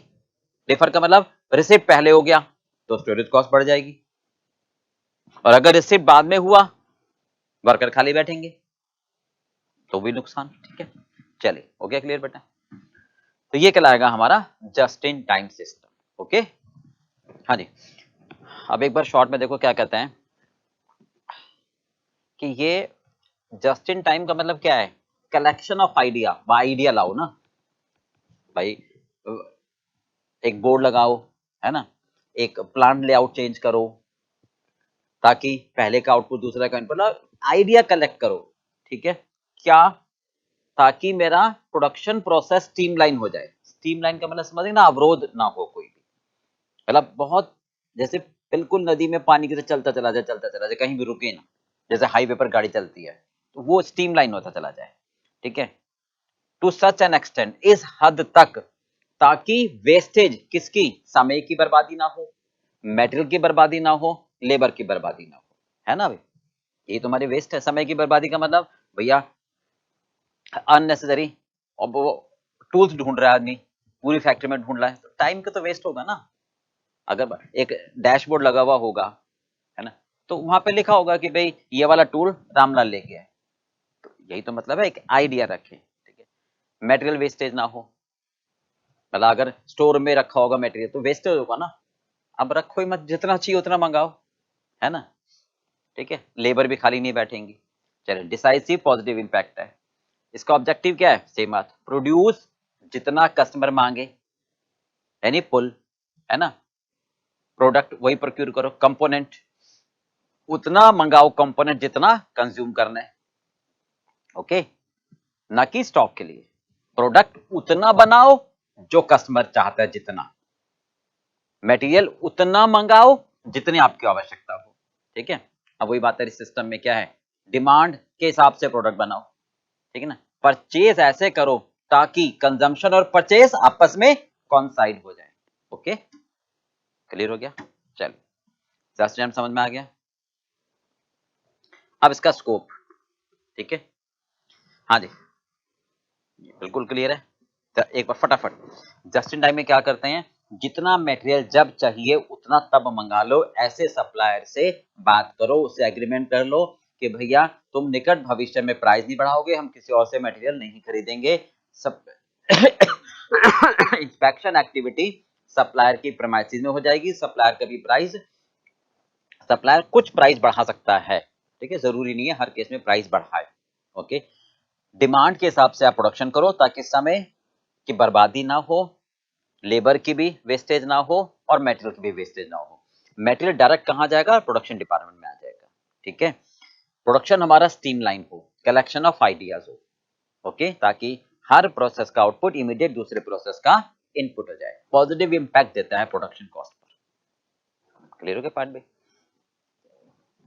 S1: डिफर का मतलब रिसिप्ट पहले हो गया तो स्टोरेज कॉस्ट बढ़ जाएगी, और अगर रिसिप्ट बाद में हुआ, वर्कर खाली बैठेंगे तो भी नुकसान, ठीक है। चलिए, हो गया क्लियर बेटा? तो ये कहलाएगा हमारा just in time system. Okay, हाँ जी। अब एक बार शॉर्ट में देखो क्या कहते हैं कि ये जस्ट इन टाइम का मतलब क्या है, कलेक्शन ऑफ आइडिया, आइडिया लाओ ना भाई, एक बोर्ड लगाओ, है ना, एक प्लान लेआउट चेंज करो ताकि पहले का आउटपुट दूसरा का इनपुट, आइडिया कलेक्ट करो, ठीक है। क्या? ताकि मेरा प्रोडक्शन प्रोसेस स्ट्रीमलाइन हो जाए। स्ट्रीमलाइन का मतलब समझे ना, अवरोध ना हो कोई भी, मतलब बहुत जैसे बिल्कुल नदी में पानी की तरह चलता चला जाए, कहीं भी रुके ना, जैसे हाईवे पर गाड़ी चलती है, तो वो स्ट्रीमलाइन होता चला जाए, ठीक है, टू सच एन एक्सटेंट, इस हद तक, ताकि वेस्टेज किसकी, समय की बर्बादी ना हो, मेटेरियल की बर्बादी ना हो, लेबर की बर्बादी ना हो, है ना भाई। ये तुम्हारी वेस्ट है। समय की बर्बादी का मतलब भैया अननेसेसरी, और वो टूल्स ढूंढ रहा है आदमी, पूरी फैक्ट्री में ढूंढ रहा है, तो टाइम का तो वेस्ट होगा ना। अगर एक डैशबोर्ड लगा हुआ होगा, है ना, तो वहां पे लिखा होगा कि भाई ये वाला टूल रामलाल ले गया है, तो यही तो मतलब है, एक आइडिया रखे, ठीक है, मटेरियल वेस्टेज ना हो। मतलब अगर स्टोर में रखा होगा मटेरियल तो वेस्टेज होगा ना, अब रखो ही मत, जितना चाहिए उतना मंगाओ, है ना, ठीक है, लेबर भी खाली नहीं बैठेंगी। चलिए, डिसाइसिव पॉजिटिव इंपैक्ट है। इसका ऑब्जेक्टिव क्या है, सेम बात, प्रोड्यूस जितना कस्टमर मांगे, यानी पुल, है ना, प्रोडक्ट वही प्रोक्यूर करो, कंपोनेंट उतना मंगाओ, कंपोनेंट जितना कंज्यूम करना है, ओके, ना कि स्टॉक के लिए। प्रोडक्ट उतना बनाओ जो कस्टमर चाहता है, जितना मटेरियल उतना मंगाओ जितनी आपकी आवश्यकता हो, ठीक है। अब वही बात है, इस सिस्टम में क्या है, डिमांड के हिसाब से प्रोडक्ट बनाओ, ठीक है ना, परचेज ऐसे करो ताकि कंजम्पशन और परचेज आपस में कॉन्साइड हो जाए, ओके, क्लियर हो गया। चलो, सिस्टम समझ में आ गया। अब इसका स्कोप, ठीक है, हाँ जी, बिल्कुल क्लियर है। तो एक बार फटाफट, जस्ट इन टाइम में क्या करते हैं, जितना मटेरियल जब चाहिए उतना तब मंगा लो, ऐसे सप्लायर से बात करो, उससे एग्रीमेंट कर लो कि भैया तुम निकट भविष्य में प्राइस नहीं बढ़ाओगे, हम किसी और से मटेरियल नहीं खरीदेंगे। सब इंस्पेक्शन एक्टिविटी सप्लायर की प्रेमाइसिस में हो जाएगी। सप्लायर का भी प्राइस, सप्लायर कुछ प्राइस बढ़ा सकता है, ठीक है, जरूरी नहीं है हर केस में प्राइस बढ़ाए, ओके। डिमांड के हिसाब से आप प्रोडक्शन करो ताकि समय की बर्बादी ना हो, लेबर की भी वेस्टेज ना हो, और मटेरियल की भी वेस्टेज ना हो। मटेरियल डायरेक्ट कहां जाएगा, प्रोडक्शन डिपार्टमेंट में आ जाएगा, ठीक है। प्रोडक्शन हमारा स्ट्रीमलाइन हो, कलेक्शन ऑफ आइडियाज हो, ओके, ताकि हर प्रोसेस का आउटपुट इमीडिएट दूसरे प्रोसेस का इनपुट हो जाए। पॉजिटिव इंपैक्ट देता है प्रोडक्शन कॉस्ट पर, क्लियर हो गया पार्ट भाई।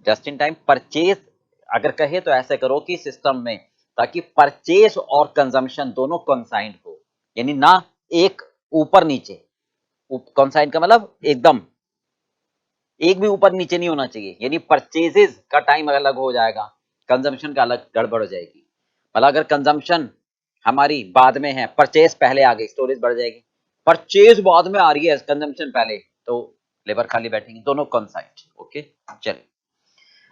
S1: जस्ट इन टाइम परचेज अगर कहे तो ऐसे करो कि सिस्टम में, ताकि परचेज और कंजम्पशन दोनों कंसाइंड हो, यानी ना एक ऊपर नीचे, कंसाइंड का मतलब एकदम एक भी ऊपर नीचे नहीं होना चाहिए, यानी परचेजेस का टाइम अलग हो जाएगा, कंजम्पशन का अलग गड़बड़ हो जाएगी। मतलब अगर कंजम्पशन हमारी बाद में है, परचेज पहले आ गई, स्टोरेज बढ़ जाएगी, परचेज बाद में आ रही है, कंजम्पशन पहले, तो लेबर खाली बैठेंगे, दोनों कंसाइंड, ओके। चलिए,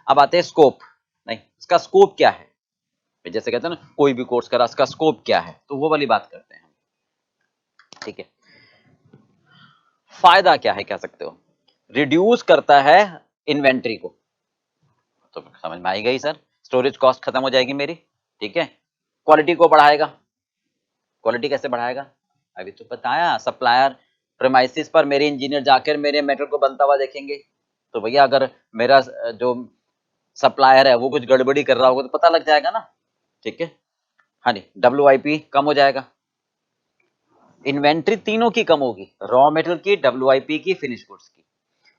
S1: अब आते हैं स्कोप। नहीं, इसका स्कोप क्या है, जैसे कहते हैं ना कोई भी कोर्स करा, इसका स्कोप क्या है, तो वो वाली बात करते हैं, ठीक है। फायदा क्या है, कह सकते हो, रिड्यूस करता है इन्वेंट्री को, तो समझ में आई गई सर, स्टोरेज कॉस्ट खत्म हो जाएगी मेरी, ठीक है। क्वालिटी को बढ़ाएगा, क्वालिटी कैसे बढ़ाएगा, अभी तो बताया, सप्लायर प्रेमाइसिस पर मेरे इंजीनियर जाकर मेरे मेटल को बनता हुआ देखेंगे, तो भैया अगर मेरा जो सप्लायर है वो कुछ गड़बड़ी कर रहा होगा तो पता लग जाएगा ना, ठीक है। हाँ जी, WIP कम हो जाएगा, इन्वेंट्री तीनों की कम होगी, रॉ मेटेरियल की, WIP की, फिनिश गुड्स की।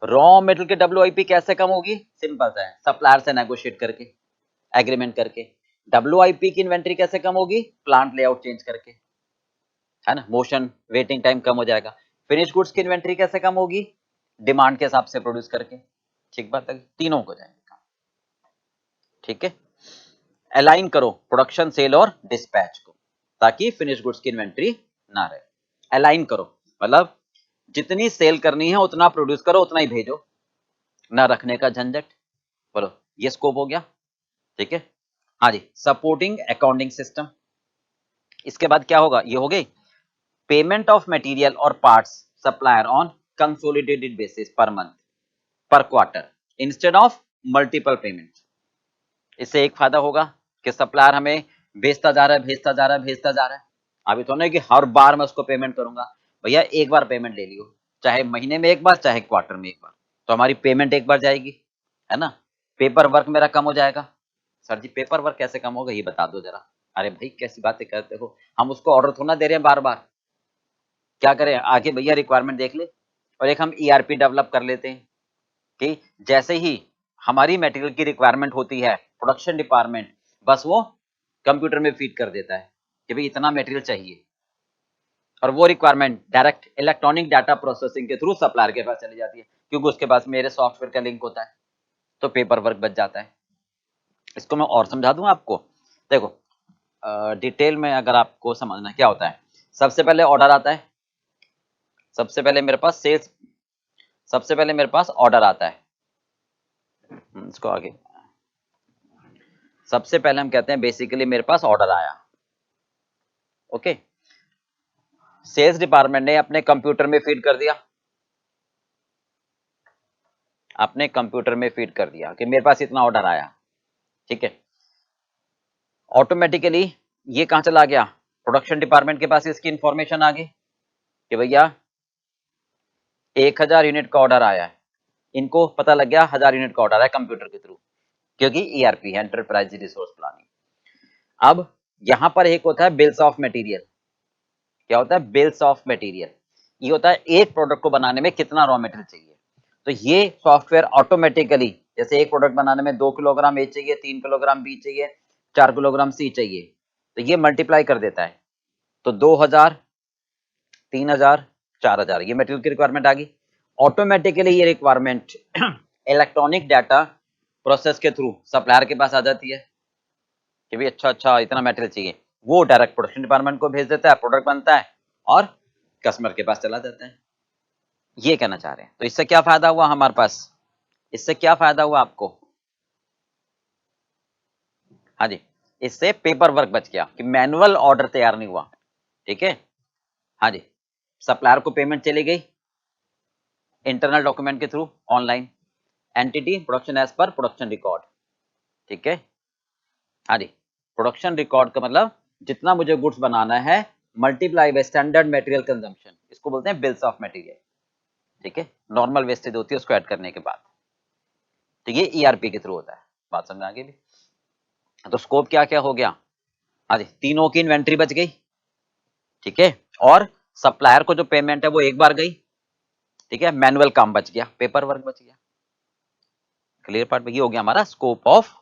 S1: रॉ मेटेरियल की WIP कैसे कम होगी, सिंपल सा है, सप्लायर से नेगोशिएट करके, एग्रीमेंट करके। WIP की इन्वेंट्री कैसे कम होगी, प्लांट लेआउट चेंज करके, है ना, मोशन वेटिंग टाइम कम हो जाएगा। फिनिश गुड्स की इन्वेंट्री कैसे कम होगी, डिमांड के हिसाब से प्रोड्यूस करके, ठीक बात है, तीनों को जाएंगे, ठीक है। अलाइन करो प्रोडक्शन, सेल और डिस्पैच को, ताकि फिनिश गुड्स की इन्वेंट्री ना रहे। अलाइन करो मतलब जितनी सेल करनी है उतना प्रोड्यूस करो, उतना ही भेजो, ना रखने का झंझट। बोलो, ये स्कोप हो गया, ठीक है। हाँ जी, सपोर्टिंग अकाउंटिंग सिस्टम। इसके बाद क्या होगा, ये हो गई पेमेंट ऑफ मटेरियल और parts supplier on consolidated basis per month, per quarter, instead of multiple payment. इससे एक फायदा होगा कि सप्लायर हमें भेजता जा रहा है, भेजता जा रहा है, भेजता जा रहा है, अभी तो नहीं कि हर बार मैं उसको पेमेंट करूंगा, भैया एक बार पेमेंट ले लियो, चाहे महीने में एक बार, चाहे क्वार्टर में एक बार, तो हमारी पेमेंट एक बार जाएगी, है ना। पेपर वर्क मेरा कम हो जाएगा। सर जी पेपर वर्क कैसे कम होगा, ये बता दो जरा। अरे भाई कैसी बातें करते हो, हम उसको ऑर्डर थोड़ा दे रहे हैं बार बार, क्या करें आगे भैया, रिक्वायरमेंट देख ले, और एक हम ERP डेवलप कर लेते हैं कि जैसे ही हमारी मटेरियल की रिक्वायरमेंट होती है, प्रोडक्शन डिपार्टमेंट बस वो कंप्यूटर में फीड कर देता है कि भाई इतना मटेरियल चाहिए, और वो requirement direct electronic data processing के थ्रू सप्लायर के पास चली जाती है, क्योंकि उसके पास मेरे सॉफ्टवेयर का लिंक होता है, तो पेपर वर्क बच जाता है। इसको मैं और समझा दूं आपको। देखो डिटेल में अगर आपको समझना क्या होता है, सबसे पहले ऑर्डर आता है, सबसे पहले मेरे पास सेल्स, सबसे पहले मेरे पास ऑर्डर आता है, इसको आगे, सबसे पहले हम कहते हैं बेसिकली मेरे पास ऑर्डर आया। ओके, सेल्स डिपार्टमेंट ने अपने कंप्यूटर में फीड कर दिया, अपने कंप्यूटर में फीड कर दिया कि मेरे पास इतना ऑर्डर आया। ठीक है, ऑटोमेटिकली ये कहां चला गया, प्रोडक्शन डिपार्टमेंट के पास इसकी इंफॉर्मेशन आ गई कि भैया 1000 यूनिट का ऑर्डर आया है, इनको पता लग गया 1000 यूनिट का ऑर्डर है कंप्यूटर के थ्रू, क्योंकि ईआरपी है, एंटरप्राइज रिसोर्स प्लानिंग। अब यहां पर एक होता है बिल्स ऑफ मटेरियल। क्या होता है बिल्स ऑफ मटेरियल? ये होता है एक प्रोडक्ट को बनाने में कितना रॉ मटेरियल चाहिए। तो ये सॉफ्टवेयर ऑटोमेटिकली, जैसे एक प्रोडक्ट बनाने में 2 किलोग्राम ए चाहिए, 3 किलोग्राम बी चाहिए, 4 किलोग्राम सी चाहिए, तो ये मल्टीप्लाई कर देता है, तो 2000, 3000, 4000 ये मटेरियल की रिक्वायरमेंट आ गई। ऑटोमेटिकली ये रिक्वायरमेंट इलेक्ट्रॉनिक डाटा प्रोसेस के थ्रू सप्लायर के पास आ जाती है कि भाई अच्छा इतना मटेरियल चाहिए, वो डायरेक्ट प्रोडक्शन डिपार्टमेंट को भेज देता है, प्रोडक्ट बनता है और कस्टमर के पास चला जाता है। ये कहना चाह रहे हैं। तो इससे क्या फायदा हुआ हमारे पास, इससे क्या फायदा हुआ आपको? हाँ जी, इससे पेपर वर्क बच गया कि मैनुअल ऑर्डर तैयार नहीं हुआ। ठीक है, हाँ जी, सप्लायर को पेमेंट चली गई इंटरनल डॉक्यूमेंट के through online, entity production as per production record. ठीक है, हाँ जी, प्रोडक्शन रिकॉर्ड का मतलब जितना मुझे गुड्स बनाना है multiply by standard material consumption, इसको बोलते हैं बिल्स ऑफ मटेरियल। ठीक है, नॉर्मल वेस्टेज होती है उसको ऐड करने के बाद, तो ये ईआरपी के थ्रू होता है। बात समझ आ गई भी? तो स्कोप क्या क्या हो गया? हाँ जी, तीनों की इन्वेंट्री बच गई। ठीक है, और सप्लायर को जो पेमेंट है वो एक बार गई। ठीक है, मैनुअल काम बच गया, पेपर वर्क बच गया। क्लियर पार्ट में ये हो गया हमारा scope of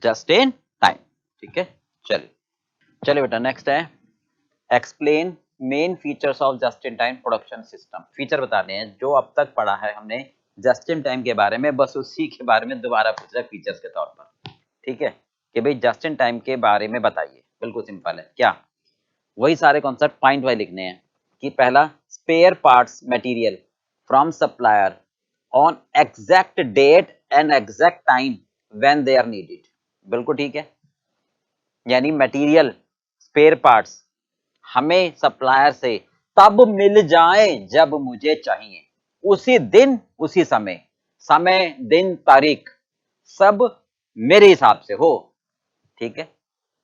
S1: just in time. ठीक है, चलिए बेटा नेक्स्ट है explain main features of just in time production system. Feature बताने हैं जो अब तक पढ़ा है हमने जस्ट इन टाइम के बारे में, बस उसी के बारे में दोबारा पूछ रहा है फीचर्स के तौर पर। ठीक है, कि भाई जस्ट इन टाइम के बारे में बताइए। बिल्कुल सिंपल है, क्या वही सारे कॉन्सेप्ट पॉइंट वाइज लिखने हैं कि पहला spare parts material from supplier on exact date and exact time when they are needed. बिल्कुल ठीक है, यानी मटेरियल स्पेयर पार्ट्स हमें सप्लायर से तब मिल जाए जब मुझे चाहिए, उसी दिन उसी समय, समय दिन तारीख सब मेरे हिसाब से हो। ठीक है,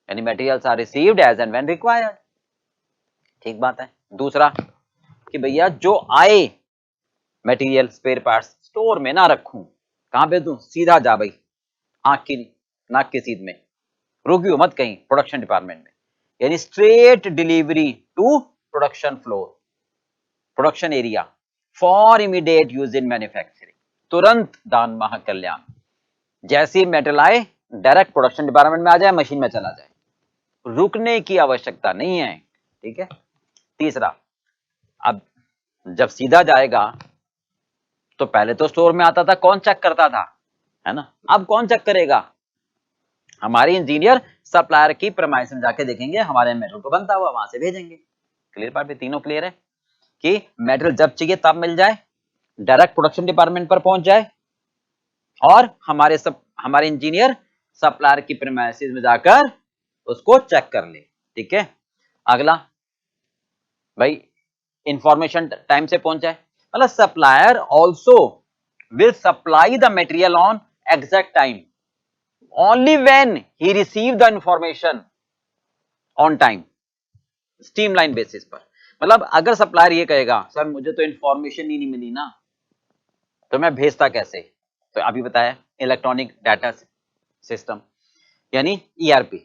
S1: यानी materials are received as and when required. ठीक बात है। दूसरा कि भैया जो आए मटेरियल स्पेयर पार्ट्स स्टोर में ना रखूं, कहां पे दूं? सीधा जा भाई आंख की नाक की सीध में, रुकियो मत कहीं प्रोडक्शन डिपार्टमेंट में, यानी straight delivery to production floor, production area for immediate use in manufacturing, तुरंत दान महाकल्याण। जैसी मेटल आए डायरेक्ट प्रोडक्शन डिपार्टमेंट में आ जाए, मशीन में चला जाए, रुकने की आवश्यकता नहीं है। ठीक है। तीसरा, अब जब सीधा जाएगा तो पहले तो स्टोर में आता था, कौन चेक करता था, है ना? अब कौन चेक करेगा? हमारे इंजीनियर सप्लायर की प्रेमाइस में जाके देखेंगे, हमारे मेटल को बनता हुआ वहां से भेजेंगे। क्लियर पार्ट में तीनों क्लियर है कि मेटल जब चाहिए तब मिल जाए, डायरेक्ट प्रोडक्शन डिपार्टमेंट पर पहुंच जाए, और हमारे इंजीनियर सप्लायर की प्रेमाइस में जाकर उसको चेक कर ले। ठीक है। अगला भाई इंफॉर्मेशन टाइम से पहुंच जाए, मतलब supplier also will supply the material on exact time only when he receive the information on time, streamline basis पर। मतलब अगर सप्लायर ये कहेगा सर मुझे तो इंफॉर्मेशन ही नहीं मिली ना, तो मैं भेजता कैसे? तो अभी बताया इलेक्ट्रॉनिक डाटा सिस्टम, यानी ईआरपी,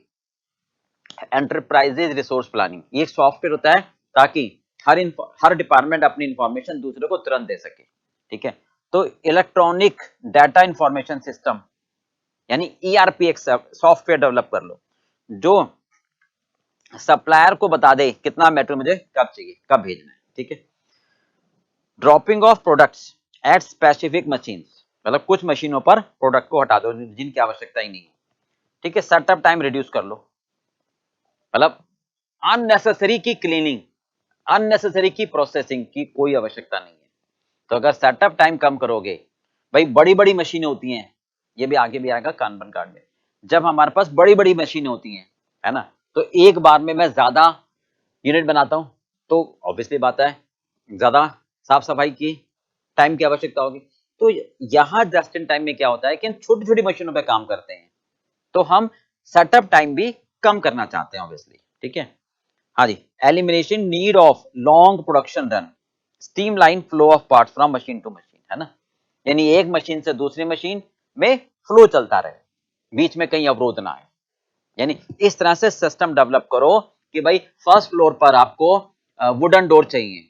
S1: एंटरप्राइजेज रिसोर्स प्लानिंग। ये एक सॉफ्टवेयर होता है ताकि हर डिपार्टमेंट अपनी इंफॉर्मेशन दूसरे को तुरंत दे सके। ठीक है, तो इलेक्ट्रॉनिक डाटा इंफॉर्मेशन सिस्टम यानी ईआरपी एक सॉफ्टवेयर डेवलप कर लो, जो सप्लायर को बता दे कितना मेटेरियल मुझे कब चाहिए, कब भेजना है, ठीक है। Dropping of products at specific machines, मतलब कुछ मशीनों पर प्रोडक्ट को हटा दो जिनकी आवश्यकता ही नहीं है, ठीक है। सेटअप टाइम रिड्यूस कर लो, मतलब अननेसेसरी की क्लीनिंग, अननेसेसरी की प्रोसेसिंग की कोई आवश्यकता नहीं है। तो अगर सेटअप टाइम कम करोगे, भाई बड़ी बड़ी मशीनें होती हैं, ये भी आगे भी आएगा कानबन कार्ड में, जब हमारे पास बड़ी बड़ी मशीनें होती हैं, है ना, तो एक बार में मैं ज्यादा यूनिट बनाता हूं, तो ऑब्वियसली बात है ज्यादा साफ सफाई की टाइम की आवश्यकता होगी। तो यहां जस्ट इन टाइम में क्या होता है कि हम छोटी छोटी मशीनों पे काम करते हैं, तो हम सेटअप टाइम भी कम करना चाहते हैं ऑब्वियसली, ठीक है। हाँ जी, elimination need of long production run, streamline flow of parts from machine to machine, है ना, यानी एक मशीन से दूसरी मशीन में फ्लो चलता रहे, बीच में कहीं अवरोध ना आए। यानी इस तरह से सिस्टम डेवलप करो कि भाई फर्स्ट फ्लोर पर आपको वुडन डोर चाहिए,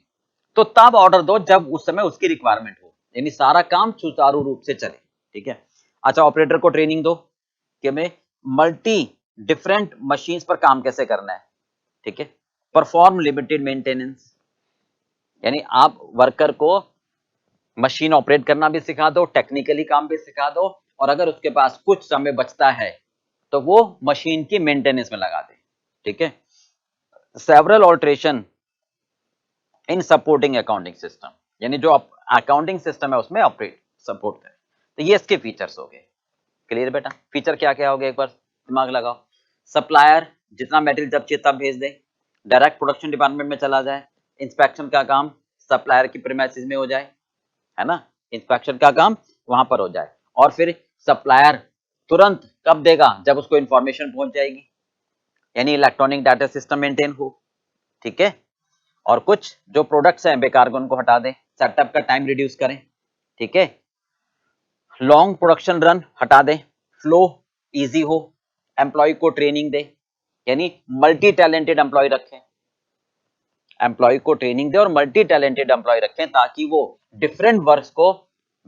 S1: तो तब ऑर्डर दो जब उस समय उसकी रिक्वायरमेंट हो, यानी सारा काम सुचारू रूप से चले, ठीक है। अच्छा, ऑपरेटर को ट्रेनिंग दो कि हमें मल्टी डिफरेंट मशीन्स पर काम कैसे करना है, ठीक है। परफॉर्म लिमिटेड मेंटेनेंस, यानी आप वर्कर को मशीन ऑपरेट करना भी सिखा दो, टेक्निकली काम भी सिखा दो, और अगर उसके पास कुछ समय बचता है तो वो मशीन की मेंटेनेंस में लगा दे, ठीक है। सेवरल ऑल्ट्रेशन इन सपोर्टिंग अकाउंटिंग सिस्टम, यानी जो अकाउंटिंग सिस्टम है उसमें ऑपरेट सपोर्ट करे, तो ये इसके फीचर्स हो गए। क्लियर बेटा, फीचर क्या क्या हो गए, एक बार दिमाग लगाओ। सप्लायर जितना मटेरियल जब चाहिए तब भेज दे, डायरेक्ट प्रोडक्शन डिपार्टमेंट में चला जाए, इंस्पेक्शन का काम सप्लायर की प्रीमाइसेस में हो जाए, है ना, इंस्पेक्शन का काम वहां पर हो जाए, और फिर सप्लायर तुरंत कब देगा, जब उसको इंफॉर्मेशन पहुंच जाएगी, यानी इलेक्ट्रॉनिक डाटा सिस्टम मेंटेन हो, ठीक है। और कुछ जो प्रोडक्ट्स हैं बेकार को उनको हटा दें, सेटअप का टाइम रिड्यूस करें, ठीक है। लॉन्ग प्रोडक्शन रन हटा दें, फ्लो इजी हो, एम्प्लॉय को ट्रेनिंग दे, यानी मल्टी टैलेंटेड एम्प्लॉय रखें, एम्प्लॉय को ट्रेनिंग दे और मल्टी टैलेंटेड एम्प्लॉय रखें, ताकि वो डिफरेंट वर्क्स को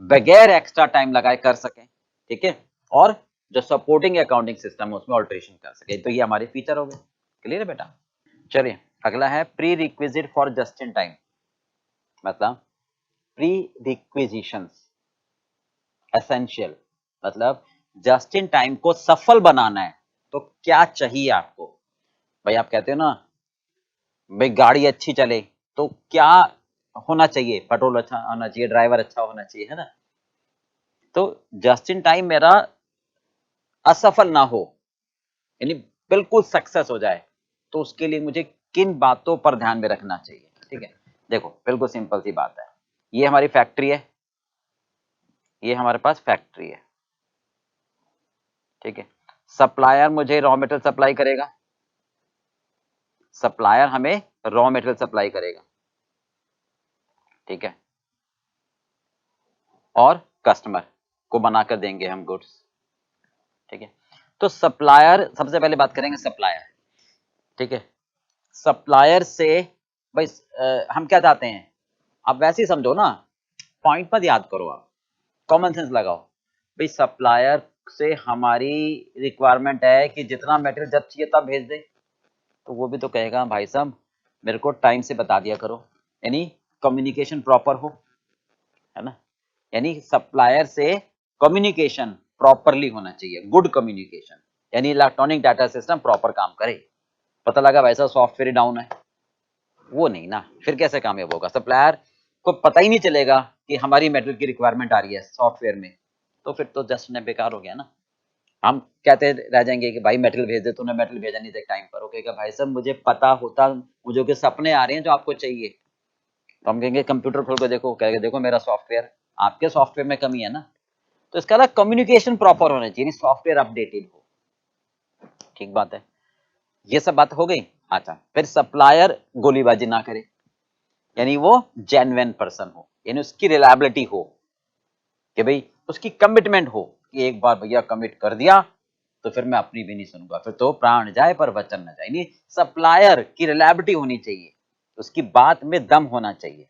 S1: बगैर एक्स्ट्रा टाइम लगाए कर सकें, ठीक है। और जो सपोर्टिंग अकाउंटिंग सिस्टम है उसमें ऑल्टरेशन कर सके। तो ये हमारे फीचर हो गए। क्लियर है बेटा। चलिए अगला है pre requisite for just in time, मतलब प्री रिक्विजिशंस एसेंशियल, मतलब जस्ट इन टाइम को सफल बनाना है तो क्या चाहिए आपको। भाई आप कहते हो ना भाई गाड़ी अच्छी चले तो क्या होना चाहिए, पेट्रोल अच्छा होना चाहिए, ड्राइवर अच्छा होना चाहिए, है ना। तो जस्ट इन टाइम मेरा असफल ना हो, यानी बिल्कुल सक्सेस हो जाए, तो उसके लिए मुझे किन बातों पर ध्यान में रखना चाहिए, ठीक है। देखो बिल्कुल सिंपल सी बात है, ये हमारी फैक्ट्री है, ये हमारे पास फैक्ट्री है, ठीक है। सप्लायर मुझे रॉ मटेरियल सप्लाई करेगा, सप्लायर हमें रॉ मटेरियल सप्लाई करेगा, ठीक है, और कस्टमर को बनाकर देंगे हम गुड्स, ठीक है। तो सप्लायर, सबसे पहले बात करेंगे सप्लायर, ठीक है। सप्लायर से भाई हम क्या चाहते हैं, आप वैसे ही समझो ना, पॉइंट मत याद करो, आप कॉमन सेंस लगाओ। भाई सप्लायर से हमारी रिक्वायरमेंट है कि जितना मटेरियल जब चाहिए तब भेज दे, तो वो भी तो कहेगा भाई साहब मेरे को टाइम से बता दिया करो, यानी कम्युनिकेशन प्रॉपर हो, है ना। यानी सप्लायर से कम्युनिकेशन प्रॉपरली होना चाहिए, गुड कम्युनिकेशन, यानी इलेक्ट्रॉनिक डाटा सिस्टम प्रॉपर काम करे। पता लगा वैसा सॉफ्टवेयर डाउन है, वो नहीं ना, फिर कैसे कामयाब होगा। सप्लायर को पता ही नहीं चलेगा कि हमारी मटेरियल की रिक्वायरमेंट आ रही है सॉफ्टवेयर में, तो फिर तो जस्ट ने बेकार हो गया ना। हम कहते रह जाएंगे कि भाई मटेरियल भेज दे, तूने मटेरियल भेजा नहीं था टाइम पर, ओके का भाई साहब मुझे पता होता, मुझे के सपने आ रहे हैं जो आपको चाहिए, तो हम कहेंगे कंप्यूटर खोल के देखो, कहेंगे देखो मेरा सॉफ्टवेयर, आपके सॉफ्टवेयर में कमी है ना। तो इसका ना कम्युनिकेशन प्रॉपर होना चाहिए, सॉफ्टवेयर अपडेटेड हो, ठीक बात है। ये सब बात हो गई। अच्छा, फिर सप्लायर गोलीबाजी ना करे, यानी वो जेन्युइन पर्सन हो, यानी उसकी रिलायबिलिटी हो, कि भाई उसकी कमिटमेंट हो कि एक बार भैया कमिट कर दिया तो फिर मैं अपनी भी नहीं सुनूंगा, फिर तो प्राण जाए पर वचन न जाए। यानी सप्लायर की रिलायबिलिटी होनी चाहिए, उसकी बात में दम होना चाहिए,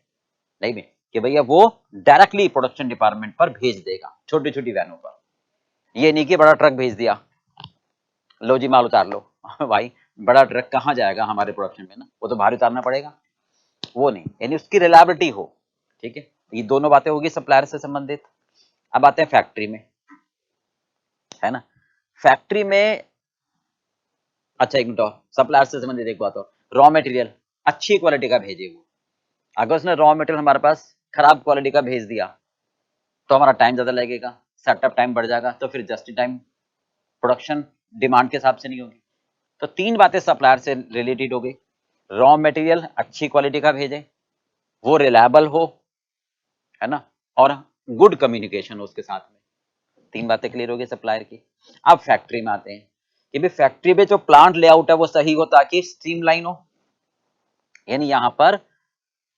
S1: नहीं भी कि भैया वो डायरेक्टली प्रोडक्शन डिपार्टमेंट पर भेज देगा छोटी छोटी वैनों पर, ये नहीं कि बड़ा ट्रक भेज दिया, लो जी माल उतार लो, भाई बड़ा ट्रक कहाँ जाएगा हमारे प्रोडक्शन में ना, वो तो बाहर उतारना पड़ेगा, वो नहीं, यानी उसकी रिलायबिलिटी हो। ठीक है, ये दोनों बातें होगी सप्लायर से संबंधित। अब आते हैं फैक्ट्री में, है ना। फैक्ट्री में, अच्छा एक मिनट और, सप्लायर से संबंधित एक बात और, रॉ मटेरियल अच्छी क्वालिटी का भेजे वो। अगर उसने रॉ मटेरियल हमारे पास खराब क्वालिटी का भेज दिया तो हमारा टाइम ज्यादा लगेगा, सेटअप टाइम बढ़ जाएगा, तो फिर just in time production demand के हिसाब से नहीं होगी। तो तीन बातें सप्लायर से रिलेटेड हो गई, रॉ मटेरियल अच्छी क्वालिटी का भेजे, वो रिलायबल हो, है ना, और गुड कम्युनिकेशन हो उसके साथ में। तीन बातें क्लियर हो गई सप्लायर की। अब फैक्ट्री में आते हैं कि भाई फैक्ट्री में जो प्लांट लेआउट है वो सही हो ताकि स्ट्रीमलाइन हो, यानी यहां पर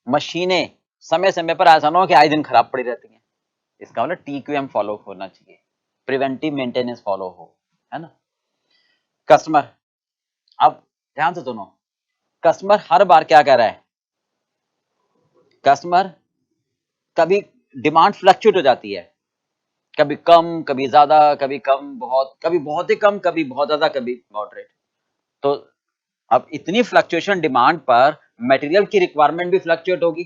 S1: मशीनें समय समय पर ऐसा ना हो कि आए दिन खराब पड़ी रहती हैं। इसका मतलब TQM फॉलो होना चाहिए, प्रिवेंटिव मेंटेनेंस फॉलो हो, है ना। कस्टमर, अब ध्यान से सुनो, कस्टमर हर बार क्या कह रहा है, कस्टमर कभी डिमांड फ्लक्चुएट हो जाती है, कभी कम कभी ज्यादा, कभी कम बहुत, कभी बहुत ही कम, कभी बहुत ज्यादा, कभी मॉडरेट। तो अब इतनी फ्लक्चुएशन डिमांड पर मटेरियल की रिक्वायरमेंट भी फ्लक्चुएट होगी,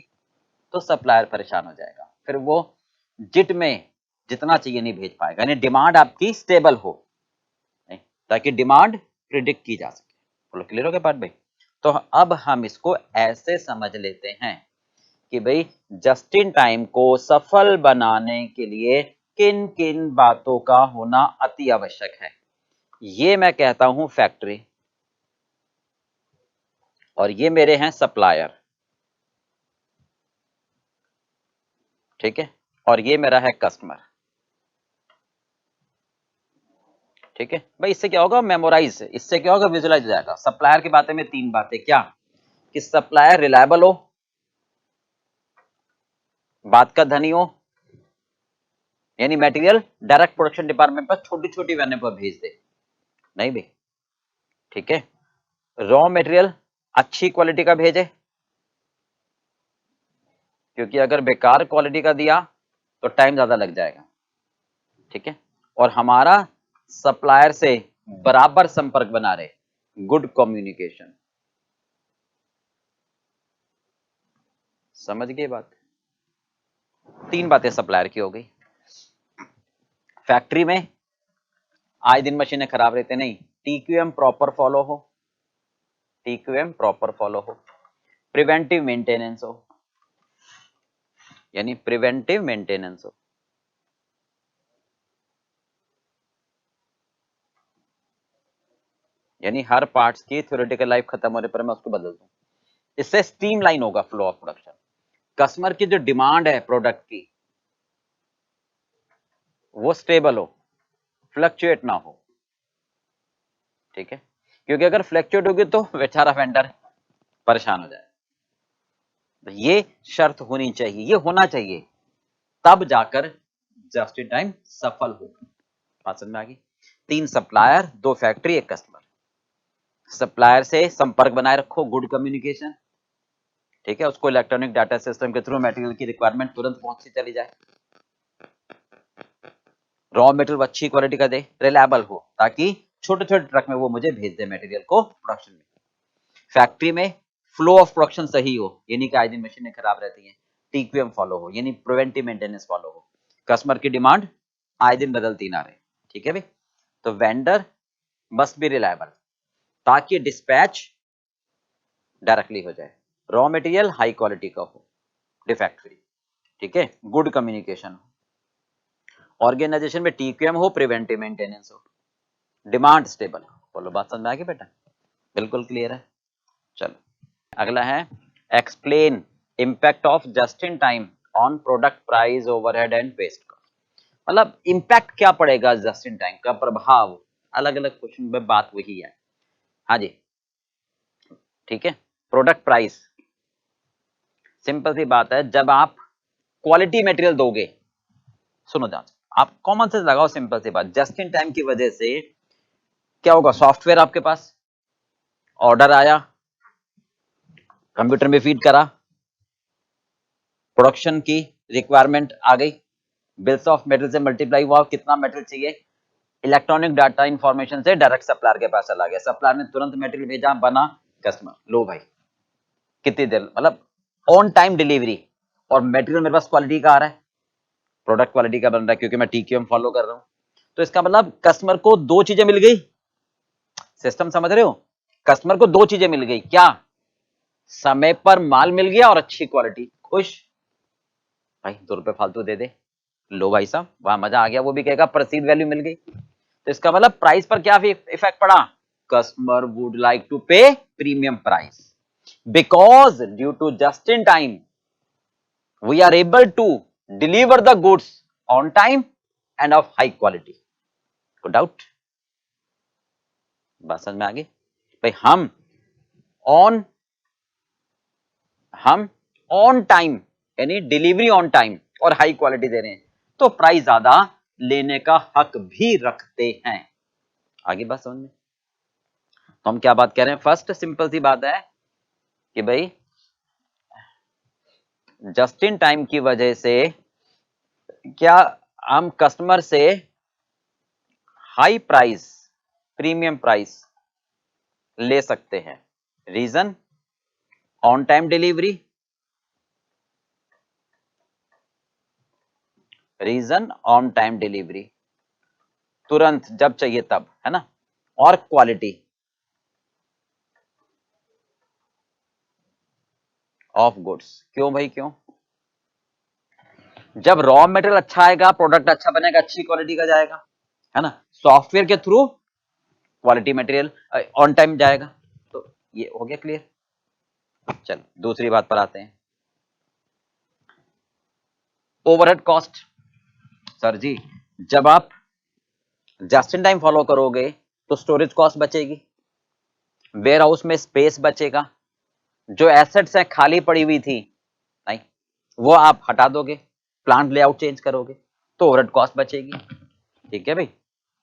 S1: तो सप्लायर परेशान हो जाएगा, फिर वो जिट में जितना चाहिए नहीं भेज पाएगा, यानी डिमांड आपकी स्टेबल हो नहीं, ताकि डिमांड प्रिडिक्ट की जा सके। बोलो क्लियर हो गया बात भाई। तो अब हम इसको ऐसे समझ लेते हैं कि भाई जस्ट इन टाइम को सफल बनाने के लिए किन किन बातों का होना अति आवश्यक है। ये मैं कहता हूं फैक्ट्री, और ये मेरे हैं सप्लायर, ठीक है, और ये मेरा है कस्टमर। ठीक है भाई, इससे क्या होगा, मेमोराइज, इससे क्या होगा, विजुलाइज हो जाएगा। सप्लायर की बातें में तीन बातें क्या, कि सप्लायर रिलायबल हो, बात का धनी हो, यानी मटेरियल डायरेक्ट प्रोडक्शन डिपार्टमेंट पर छोटी छोटी वैन पर भेज दे, नहीं भी, ठीक है। रॉ मटेरियल अच्छी क्वालिटी का भेजे, क्योंकि अगर बेकार क्वालिटी का दिया तो टाइम ज्यादा लग जाएगा, ठीक है। और हमारा सप्लायर से बराबर संपर्क बना रहे, गुड कम्युनिकेशन। समझ गए बात। तीन बातें सप्लायर की हो गई। फैक्ट्री में आए दिन मशीनें खराब रहते नहीं, TQM प्रॉपर फॉलो हो, TQM प्रॉपर फॉलो हो, प्रिवेंटिव मेंटेनेंस हो, यानी प्रिवेंटिव मेंटेनेंस हो, यानी हर पार्ट्स की थ्योरेटिकल लाइफ खत्म होने पर मैं उसको बदल दूं। इससे स्ट्रीमलाइन होगा फ्लो ऑफ प्रोडक्शन। कस्टमर की जो डिमांड है प्रोडक्ट की वो स्टेबल हो, फ्लक्चुएट ना हो, ठीक है, क्योंकि अगर फ्लक्चुएट होगी तो बेचारा वेंडर परेशान हो जाए। तो ये शर्त होनी चाहिए, ये होना चाहिए, तब जाकर जस्ट इन टाइम सफल होगा। बात समझ में आ गई। तीन सप्लायर, दो फैक्ट्री, एक कस्टमर। सप्लायर से संपर्क बनाए रखो, गुड कम्युनिकेशन, ठीक है, उसको इलेक्ट्रॉनिक डाटा सिस्टम के थ्रू मटेरियल की रिक्वायरमेंट तुरंत पहुंचती चली जाए। रॉ मटेरियल अच्छी क्वालिटी का दे, रिलायबल हो, ताकि छोटे छोटे ट्रक में वो मुझे भेज दे मटेरियल को प्रोडक्शन में। फैक्ट्री में फ्लो ऑफ प्रोडक्शन सही हो, यानी कि आए दिन मशीनें खराब रहती हैं, TQM फॉलो हो, यानी प्रिवेंटिव मेंटेनेंस फॉलो हो, कस्टमर की डिमांड आए दिन बदलती ना रहे, ठीक है भाई। तो वेंडर मस्ट बी रिलायबल, ताकि डिस्पैच डायरेक्टली हो जाए, रॉ मटेरियल हाई क्वालिटी का हो, डिफेक्ट फ्री, ठीक है, गुड कम्युनिकेशन हो, ऑर्गेनाइजेशन में TQM हो, प्रिवेंटिव मेंटेनेंस हो, डिमांड स्टेबल हो। बोलो बात समझ में आ गई बेटा, बिल्कुल क्लियर है। चलो अगला है, explain impact of just in time on product price, overhead and waste cost. मतलब इम्पैक्ट क्या पड़ेगा जस्ट इन टाइम का, प्रभाव, अलग अलग क्वेश्चन में बात वही है। हाँ जी, ठीक है। प्रोडक्ट प्राइस, सिंपल सी बात है, जब आप क्वालिटी मटेरियल दोगे, सुनो जान, आप कॉमन सेंस लगाओ, सिंपल सी बात, जस्ट इन टाइम की वजह से क्या होगा, सॉफ्टवेयर आपके पास, ऑर्डर आया, कंप्यूटर में फीड करा, प्रोडक्शन की रिक्वायरमेंट आ गई, बिल्स ऑफ मटेरियल से मल्टीप्लाई हुआ, कितना मटेरियल चाहिए, इलेक्ट्रॉनिक डाटा इंफॉर्मेशन से डायरेक्ट सप्लायर के पास चला गया, सप्लायर ने तुरंत मटेरियल भेजा, बना, कस्टमर लो भाई कितनी देर, मतलब ऑन टाइम डिलीवरी, और मटेरियल मेरे पास क्वालिटी का आ रहा है, प्रोडक्ट क्वालिटी का बन रहा है क्योंकि मैं TQM फॉलो कर रहा हूं। तो इसका मतलब कस्टमर को दो चीजें मिल गई, सिस्टम समझ रहे हो, कस्टमर को दो चीजें मिल गई, क्या, समय पर माल मिल गया और अच्छी क्वालिटी, खुश भाई, 2 रुपए फालतू दे दे, लो भाई साहब वहां मजा आ गया, वो भी कहेगा परसीव वैल्यू मिल गई। तो इसका मतलब प्राइस पर क्या इफेक्ट पड़ा, customer would like to pay premium price because due to just in time we are able to deliver the goods on time and of high quality. को डाउट, बात समझ में आ गई भाई, ऑन हम ऑन टाइम यानी डिलीवरी ऑन टाइम और हाई क्वालिटी दे रहे हैं, तो प्राइस ज्यादा लेने का हक भी रखते हैं। आगे बात समझ में, तो हम क्या बात कर रहे हैं, फर्स्ट सिंपल सी बात है कि भाई जस्ट इन टाइम की वजह से क्या हम कस्टमर से हाई प्राइस प्रीमियम प्राइस ले सकते हैं, reason on time delivery, reason on time delivery, तुरंत जब चाहिए तब, है ना, और क्वालिटी ऑफ गुड्स। क्यों भाई क्यों, जब रॉ मटेरियल अच्छा आएगा, प्रोडक्ट अच्छा बनेगा, अच्छी क्वालिटी का जाएगा, है ना, सॉफ्टवेयर के through quality material on time जाएगा। तो ये हो गया क्लियर। चल दूसरी बात पर आते हैं, ओवरहेड कॉस्ट। सर जी जब आप जस्ट इन टाइम फॉलो करोगे तो स्टोरेज कॉस्ट बचेगी, वेयर हाउस में स्पेस बचेगा, जो एसेट्स है खाली पड़ी हुई थी नहीं वो आप हटा दोगे, प्लांट लेआउट चेंज करोगे, तो ओवरहेड कॉस्ट बचेगी। ठीक है भाई,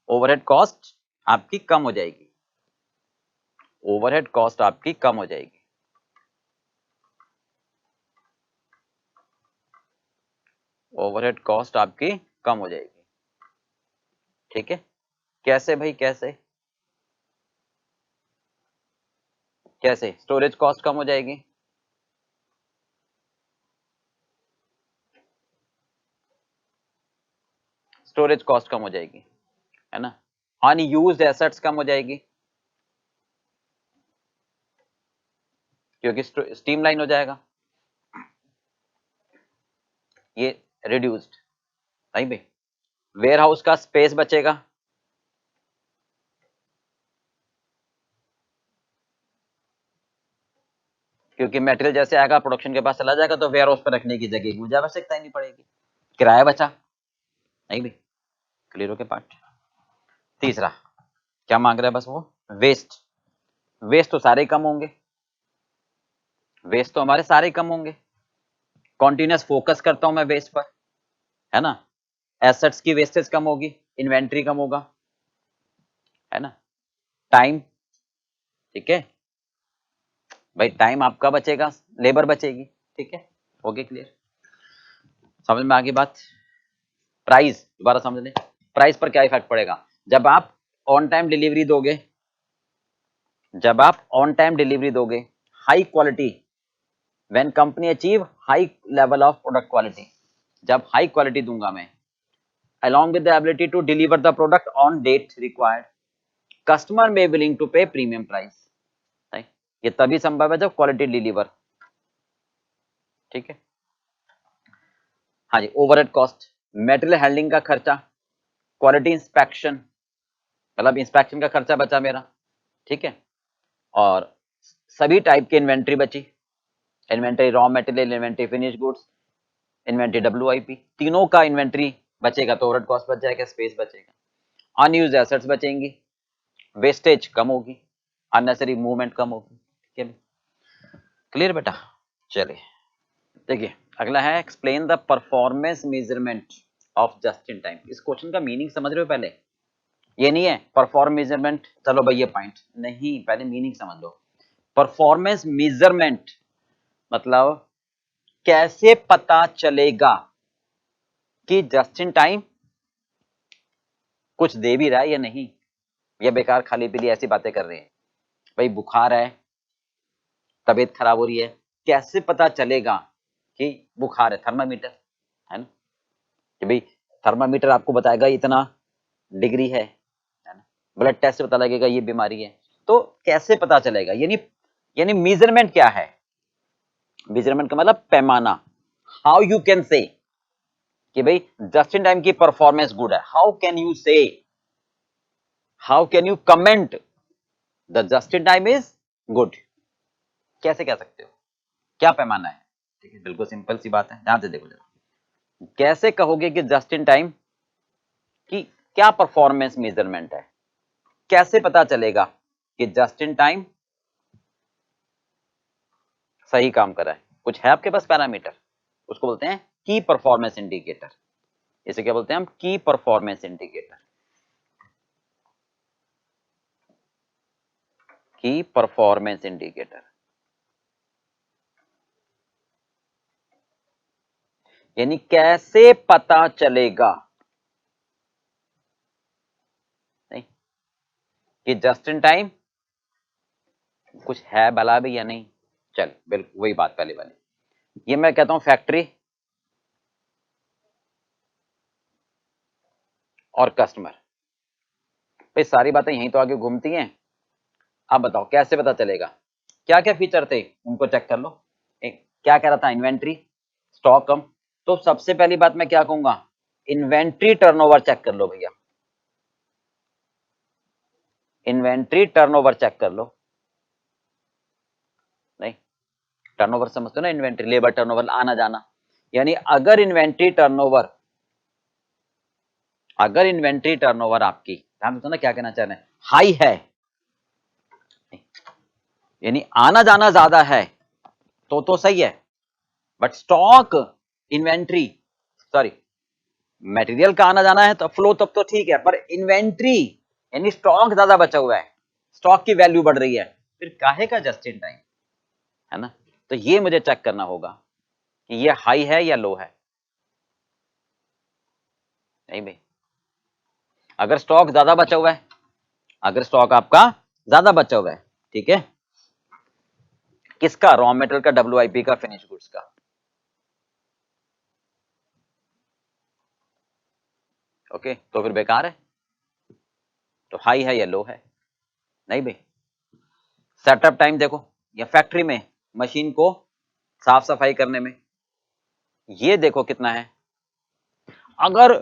S1: ओवरहेड कॉस्ट आपकी कम हो जाएगी, ओवरहेड कॉस्ट आपकी कम हो जाएगी। ओवरहेड कॉस्ट आपकी कम हो जाएगी। ठीक है, कैसे भाई कैसे, कैसे स्टोरेज कॉस्ट कम हो जाएगी, स्टोरेज कॉस्ट कम हो जाएगी, है ना, अनयूज्ड एसेट्स कम हो जाएगी क्योंकि स्ट्रीमलाइन हो जाएगा, ये रिड्यूस्ड नहीं भाई, वेयर हाउस का स्पेस बचेगा, क्योंकि मटेरियल जैसे आएगा प्रोडक्शन के पास चला जाएगा तो वेयर हाउस पर रखने की जगह की मुझे आवश्यकता ही नहीं पड़ेगी, किराया बचा नहीं भाई, क्लियर हो के पार्ट। तीसरा क्या मांग रहा है, बस वो वेस्ट, वेस्ट तो सारे कम होंगे, वेस्ट तो हमारे सारे कम होंगे, कॉन्टिन्यूस फोकस करता हूं मैं वेस्ट पर, है ना, एसेट्स की वेस्टेज कम होगी, इन्वेंट्री कम होगा, है ना, टाइम, ठीक है भाई, टाइम आपका बचेगा, लेबर बचेगी, ठीक है, हो गया क्लियर, समझ में आ गई बात। प्राइस दोबारा समझ लें, प्राइस पर क्या इफेक्ट पड़ेगा, जब आप ऑन टाइम डिलीवरी दोगे, जब आप ऑन टाइम डिलीवरी दोगे, high quality, when company achieve high level of product quality, जब हाई क्वालिटी दूंगा मैं, along with the ability to deliver the product on date required, customer may willing to pay premium price, right? ये तभी संभव है जब quality deliver, ठीक है। हाँ जी, ओवरहेड कॉस्ट, मेटेरियल हैंडलिंग का खर्चा, क्वालिटी इंस्पेक्शन, मतलब इंस्पेक्शन का खर्चा बचा मेरा, ठीक है, और सभी टाइप की इन्वेंट्री बची, inventory raw material, inventory finish goods, inventory WIP, तीनों का इन्वेंट्री बचेगा तो ओवरहेड कॉस्ट बच जाएगा, स्पेस बचेगा, अनयूज्ड एसेट्स बचेंगी, वेस्टेज कम होगी, अननेसेसरी मूवमेंट कम होगी, ठीक है, क्लियर बेटा। चलिए देखिए अगला है, explain the performance measurement of just in time. इस क्वेश्चन का मीनिंग समझ रहे हो पहले, ये नहीं है परफॉर्म मेजरमेंट चलो भाई ये पॉइंट नहीं, पहले मीनिंग समझ लो। परफॉर्मेंस मेजरमेंट मतलब कैसे पता चलेगा कि जस्ट इन टाइम कुछ दे भी रहा है या नहीं, या बेकार खाली पीली ऐसी बातें कर रहे हैं। भाई बुखार है, तबीयत खराब हो रही है, कैसे पता चलेगा कि बुखार है? थर्मामीटर है ना, कि भाई थर्मामीटर आपको बताएगा इतना डिग्री है ना। ब्लड टेस्ट से पता लगेगा ये बीमारी है। तो कैसे पता चलेगा? यानी यानी मेजरमेंट क्या है? मेजरमेंट का मतलब पैमाना। हाउ यू कैन से कि भाई जस्ट इन टाइम की परफॉर्मेंस गुड है। हाउ कैन यू से, how can you comment the just in time is good? कैसे कह सकते हो? क्या पैमाना है? ठीक है, बिल्कुल सिंपल सी बात है, ध्यान से देखो जरा। कैसे कहोगे कि जस्ट इन टाइम की क्या परफॉर्मेंस मेजरमेंट है? कैसे पता चलेगा कि जस्ट इन टाइम सही काम कर रहा है? कुछ है आपके पास पैरामीटर, उसको बोलते हैं की परफॉर्मेंस इंडिकेटर। इसे क्या बोलते हैं हम? की परफॉर्मेंस इंडिकेटर। की परफॉर्मेंस इंडिकेटर यानी कैसे पता चलेगा नहीं कि जस्ट इन टाइम कुछ है भला भी या नहीं। चल बिल्कुल वही बात पहले वाली, ये मैं कहता हूं फैक्ट्री और कस्टमर। भाई सारी बातें यहीं तो आगे घूमती हैं। अब बताओ कैसे पता चलेगा? क्या क्या फीचर थे उनको चेक कर लो। क्या कह रहा था? इन्वेंट्री, स्टॉक कम। तो सबसे पहली बात मैं क्या कहूंगा? इन्वेंट्री टर्नओवर चेक कर लो भैया, इन्वेंट्री टर्नओवर चेक कर लो। नहीं, टर्नओवर समझते हो ना? इन्वेंट्री लेबर टर्नओवर, आना जाना। यानी अगर इन्वेंट्री टर्नओवर, अगर इन्वेंट्री टर्नओवर आपकी, ध्यान दो ना क्या कहना चाह रहे हैं, हाई है, यानी आना जाना ज्यादा है तो सही है। But stock, inventory, sorry, material का आना जाना है तो फ्लो तब तो ठीक है, पर इन्वेंट्री यानी स्टॉक ज्यादा बचा हुआ है, स्टॉक की वैल्यू बढ़ रही है, फिर काहे का जस्ट इन टाइम? है ना? तो ये मुझे चेक करना होगा कि ये हाई है या लो है। नहीं भाई, अगर स्टॉक ज्यादा बचा हुआ है, अगर स्टॉक आपका ज्यादा बचा हुआ है, ठीक है, किसका? रॉ मेटेरियल का, WIP का, फिनिश गुड्स का। ओके, तो फिर बेकार है, तो हाई है या लो है? नहीं भाई। सेटअप टाइम देखो, या फैक्ट्री में मशीन को साफ सफाई करने में, ये देखो कितना है। अगर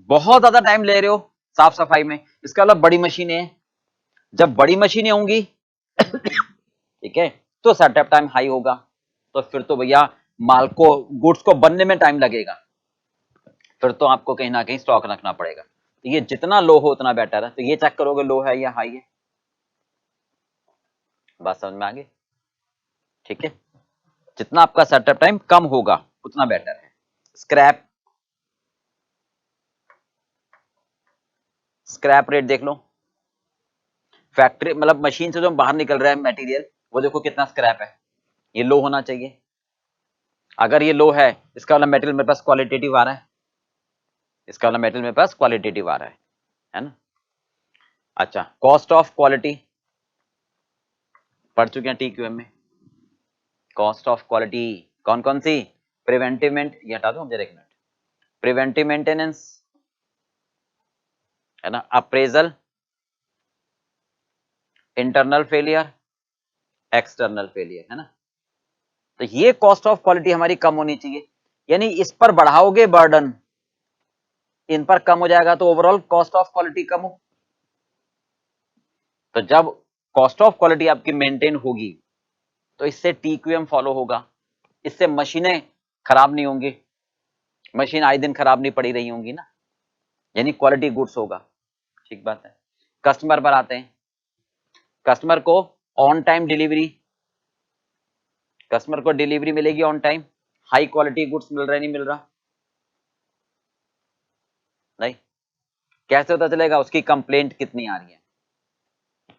S1: बहुत ज्यादा टाइम ले रहे हो साफ सफाई में, इसका मतलब बड़ी मशीनें हैं। जब बड़ी मशीनें होंगी ठीक है, तो सेटअप टाइम हाई होगा। तो फिर तो भैया माल को, गुड्स को बनने में टाइम लगेगा, फिर तो आपको कहीं ना कहीं स्टॉक रखना पड़ेगा। तो ये जितना लो हो उतना बेटर है। तो ये चेक करोगे लो है या हाई है। बात समझ में आ गई? ठीक है, जितना आपका सेटअप टाइम कम होगा उतना बेटर है। स्क्रैप, स्क्रैप रेट देख लो। फैक्ट्री मतलब मशीन से जो बाहर निकल रहा है मटेरियल, वो देखो कितना स्क्रैप है, ये लो होना चाहिए। अगर ये लो है, इसका वाला मटेरियल मेरे पास क्वालिटेटिव आ रहा है, इसका वाला मटेरियल मेरे पास क्वालिटेटिव आ रहा है ना? अच्छा, कॉस्ट ऑफ क्वालिटी पढ़ चुके हैं TQM में। कॉस्ट ऑफ क्वालिटी कौन कौन सी? प्रिवेंटिव मेंट, ये हटा दो जरा एक मिनट। प्रिवेंटिव मेंटेनेंस है ना, appraisal, internal failure, external failure, है ना? तो ये कॉस्ट ऑफ क्वालिटी हमारी कम होनी चाहिए। यानी इस पर बढ़ाओगे बर्डन, इन पर कम हो जाएगा तो ओवरऑल कॉस्ट ऑफ क्वालिटी कम हो। तो जब कॉस्ट ऑफ क्वालिटी आपकी मेंटेन होगी तो इससे TQM फॉलो होगा, इससे मशीनें खराब नहीं होंगी, मशीन आए दिन खराब नहीं पड़ी रही होंगी ना, यानी क्वालिटी गुड्स होगा। ठीक बात है। कस्टमर पर आते हैं, कस्टमर को ऑन टाइम डिलीवरी, कस्टमर को डिलीवरी मिलेगी on time, high quality goods मिल रहा है नहीं मिल रहा? नहीं। कैसे पता चलेगा? उसकी कंप्लेंट कितनी आ रही है,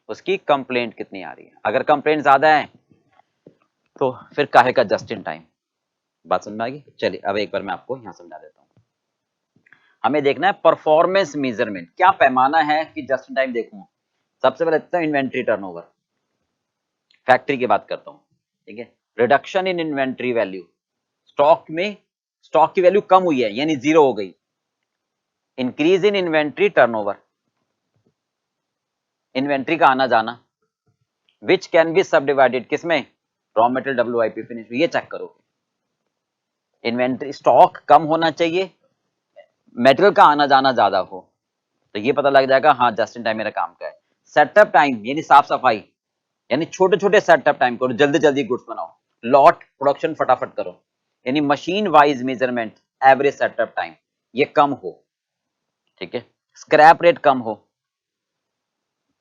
S1: उसकी कंप्लेंट कितनी आ रही है। अगर कंप्लेंट ज्यादा है तो फिर काहे का जस्ट इन टाइम। बात समझ में आ गई? चलिए अब एक बार मैं आपको यहां समझा देता हूं। हमें देखना है परफॉर्मेंस मेजरमेंट, क्या पैमाना है कि जस्ट इन टाइम देखूं। सबसे पहले देखते हैं इन्वेंट्री टर्नओवर, फैक्ट्री की बात करता हूं, ठीक है। Reduction in inventory value, stock की वैल्यू कम हुई है यानी जीरो हो गई। Increase in inventory turnover, inventory का आना जाना, विच कैन बी सब डिवाइडेड, किसमें, रॉ मटेरियल WIP फिनिश, ये चेक करो। इन्वेंट्री स्टॉक कम होना चाहिए, मेटेरियल का आना जाना ज्यादा हो, तो ये पता लग जाएगा हाँ जस्ट इन टाइम मेरा काम का है। सेटअप टाइम यानी साफ सफाई, यानी छोटे छोटे सेटअप टाइम करो, जल्दी जल्दी गुड्स बनाओ। लॉट प्रोडक्शन फटाफट करो, यानी machine wise measurement, average setup time ये कम हो, ठीक है। स्क्रैप रेट कम हो,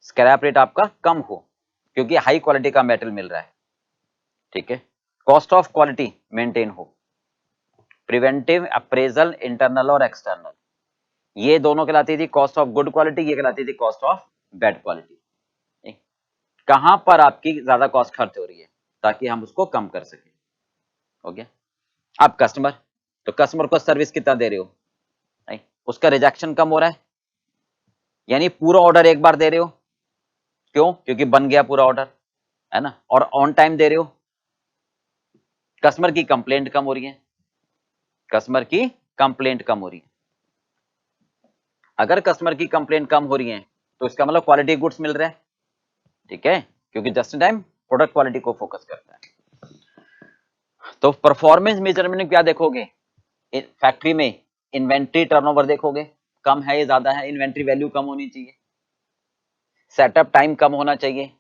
S1: स्क्रैप रेट आपका कम हो क्योंकि हाई क्वालिटी का मेटल मिल रहा है, ठीक है। कॉस्ट ऑफ क्वालिटी मेंटेन हो, प्रिवेंटिव अप्रेजल इंटरनल और एक्सटर्नल, ये दोनों कहलाती थी कॉस्ट ऑफ गुड क्वालिटी, ये कहलाती थी कॉस्ट ऑफ बैड क्वालिटी। कहां पर आपकी ज्यादा कॉस्ट खर्च हो रही है ताकि हम उसको कम कर सकें, हो गया। आप कस्टमर, तो कस्टमर को सर्विस कितना दे रहे हो, नहीं उसका रिजेक्शन कम हो रहा है, यानी पूरा ऑर्डर एक बार दे रहे हो, क्यों, क्योंकि बन गया पूरा ऑर्डर, है ना, और ऑन टाइम दे रहे हो। कस्टमर की कंप्लेंट कम हो रही है, कस्टमर की कंप्लेंट कम हो रही है। अगर कस्टमर की कंप्लेंट कम हो रही है तो इसका मतलब क्वालिटी गुड्स मिल रहा है, ठीक है, क्योंकि just in time product quality को फोकस करता है। तो परफॉर्मेंस मेजरमेंट में क्या देखोगे, फैक्ट्री में इन्वेंट्री टर्नओवर देखोगे, कम है या ज्यादा है, इन्वेंट्री वैल्यू कम होनी चाहिए, सेटअप टाइम कम होना चाहिए,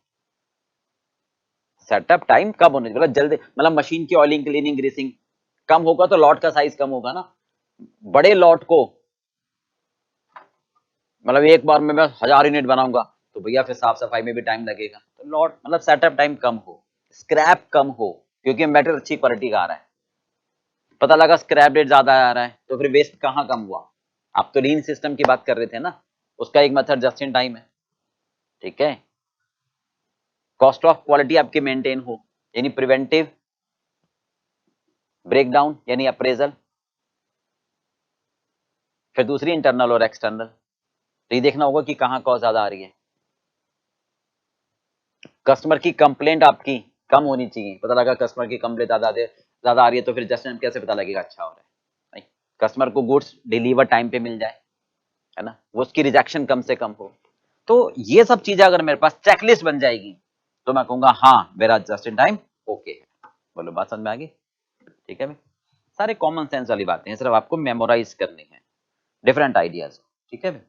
S1: सेटअप टाइम कम होना चाहिए, मतलब जल्दी, मतलब मशीन की ऑयलिंग क्लीनिंग ग्रीसिंग कम होगा तो लॉट का साइज कम होगा ना। बड़े लॉट को, मतलब एक बार में मैं 1000 यूनिट बनाऊंगा तो भैया फिर साफ सफाई में भी टाइम लगेगा, तो लॉट मतलब सेटअप टाइम कम हो, स्क्रैप कम हो, क्योंकि मेटेरियल अच्छी क्वालिटी का आ रहा है। पता लगा स्क्रैप रेट ज्यादा आ रहा है तो फिर वेस्ट कहाँ कम हुआ, आप तो लीन सिस्टम की बात कर रहे थे ना, उसका एक मेथड जस्ट इन टाइम है, ठीक है। कॉस्ट ऑफ क्वालिटी आपकी मेंटेन हो, यानी प्रिवेंटिव, ब्रेकडाउन यानी अप्रेजल, फिर दूसरी इंटरनल और एक्सटर्नल, तो ये देखना होगा कि कहाँ कॉस्ट ज्यादा आ रही है। कस्टमर की कंप्लेंट आपकी कम होनी चाहिए, पता लगा कस्टमर की कंप्लेंट ज्यादा आ रही है तो फिर जस्ट कैसे पता लगेगा अच्छा हो रहा है, नहीं कस्टमर को गुड्स डिलीवर टाइम पे मिल जाए, है ना, वो उसकी रिजेक्शन कम से कम हो। तो ये सब चीजें अगर मेरे पास चेकलिस्ट बन जाएगी तो मैं कहूंगा हाँ मेरा जस्ट इन टाइम ओके है। बोलो बात समझ में आ गई, ठीक है भाई। सारे कॉमन सेंस वाली बातें हैं, सिर्फ आपको मेमोराइज करनी है, डिफरेंट आइडियाज, ठीक है भाई।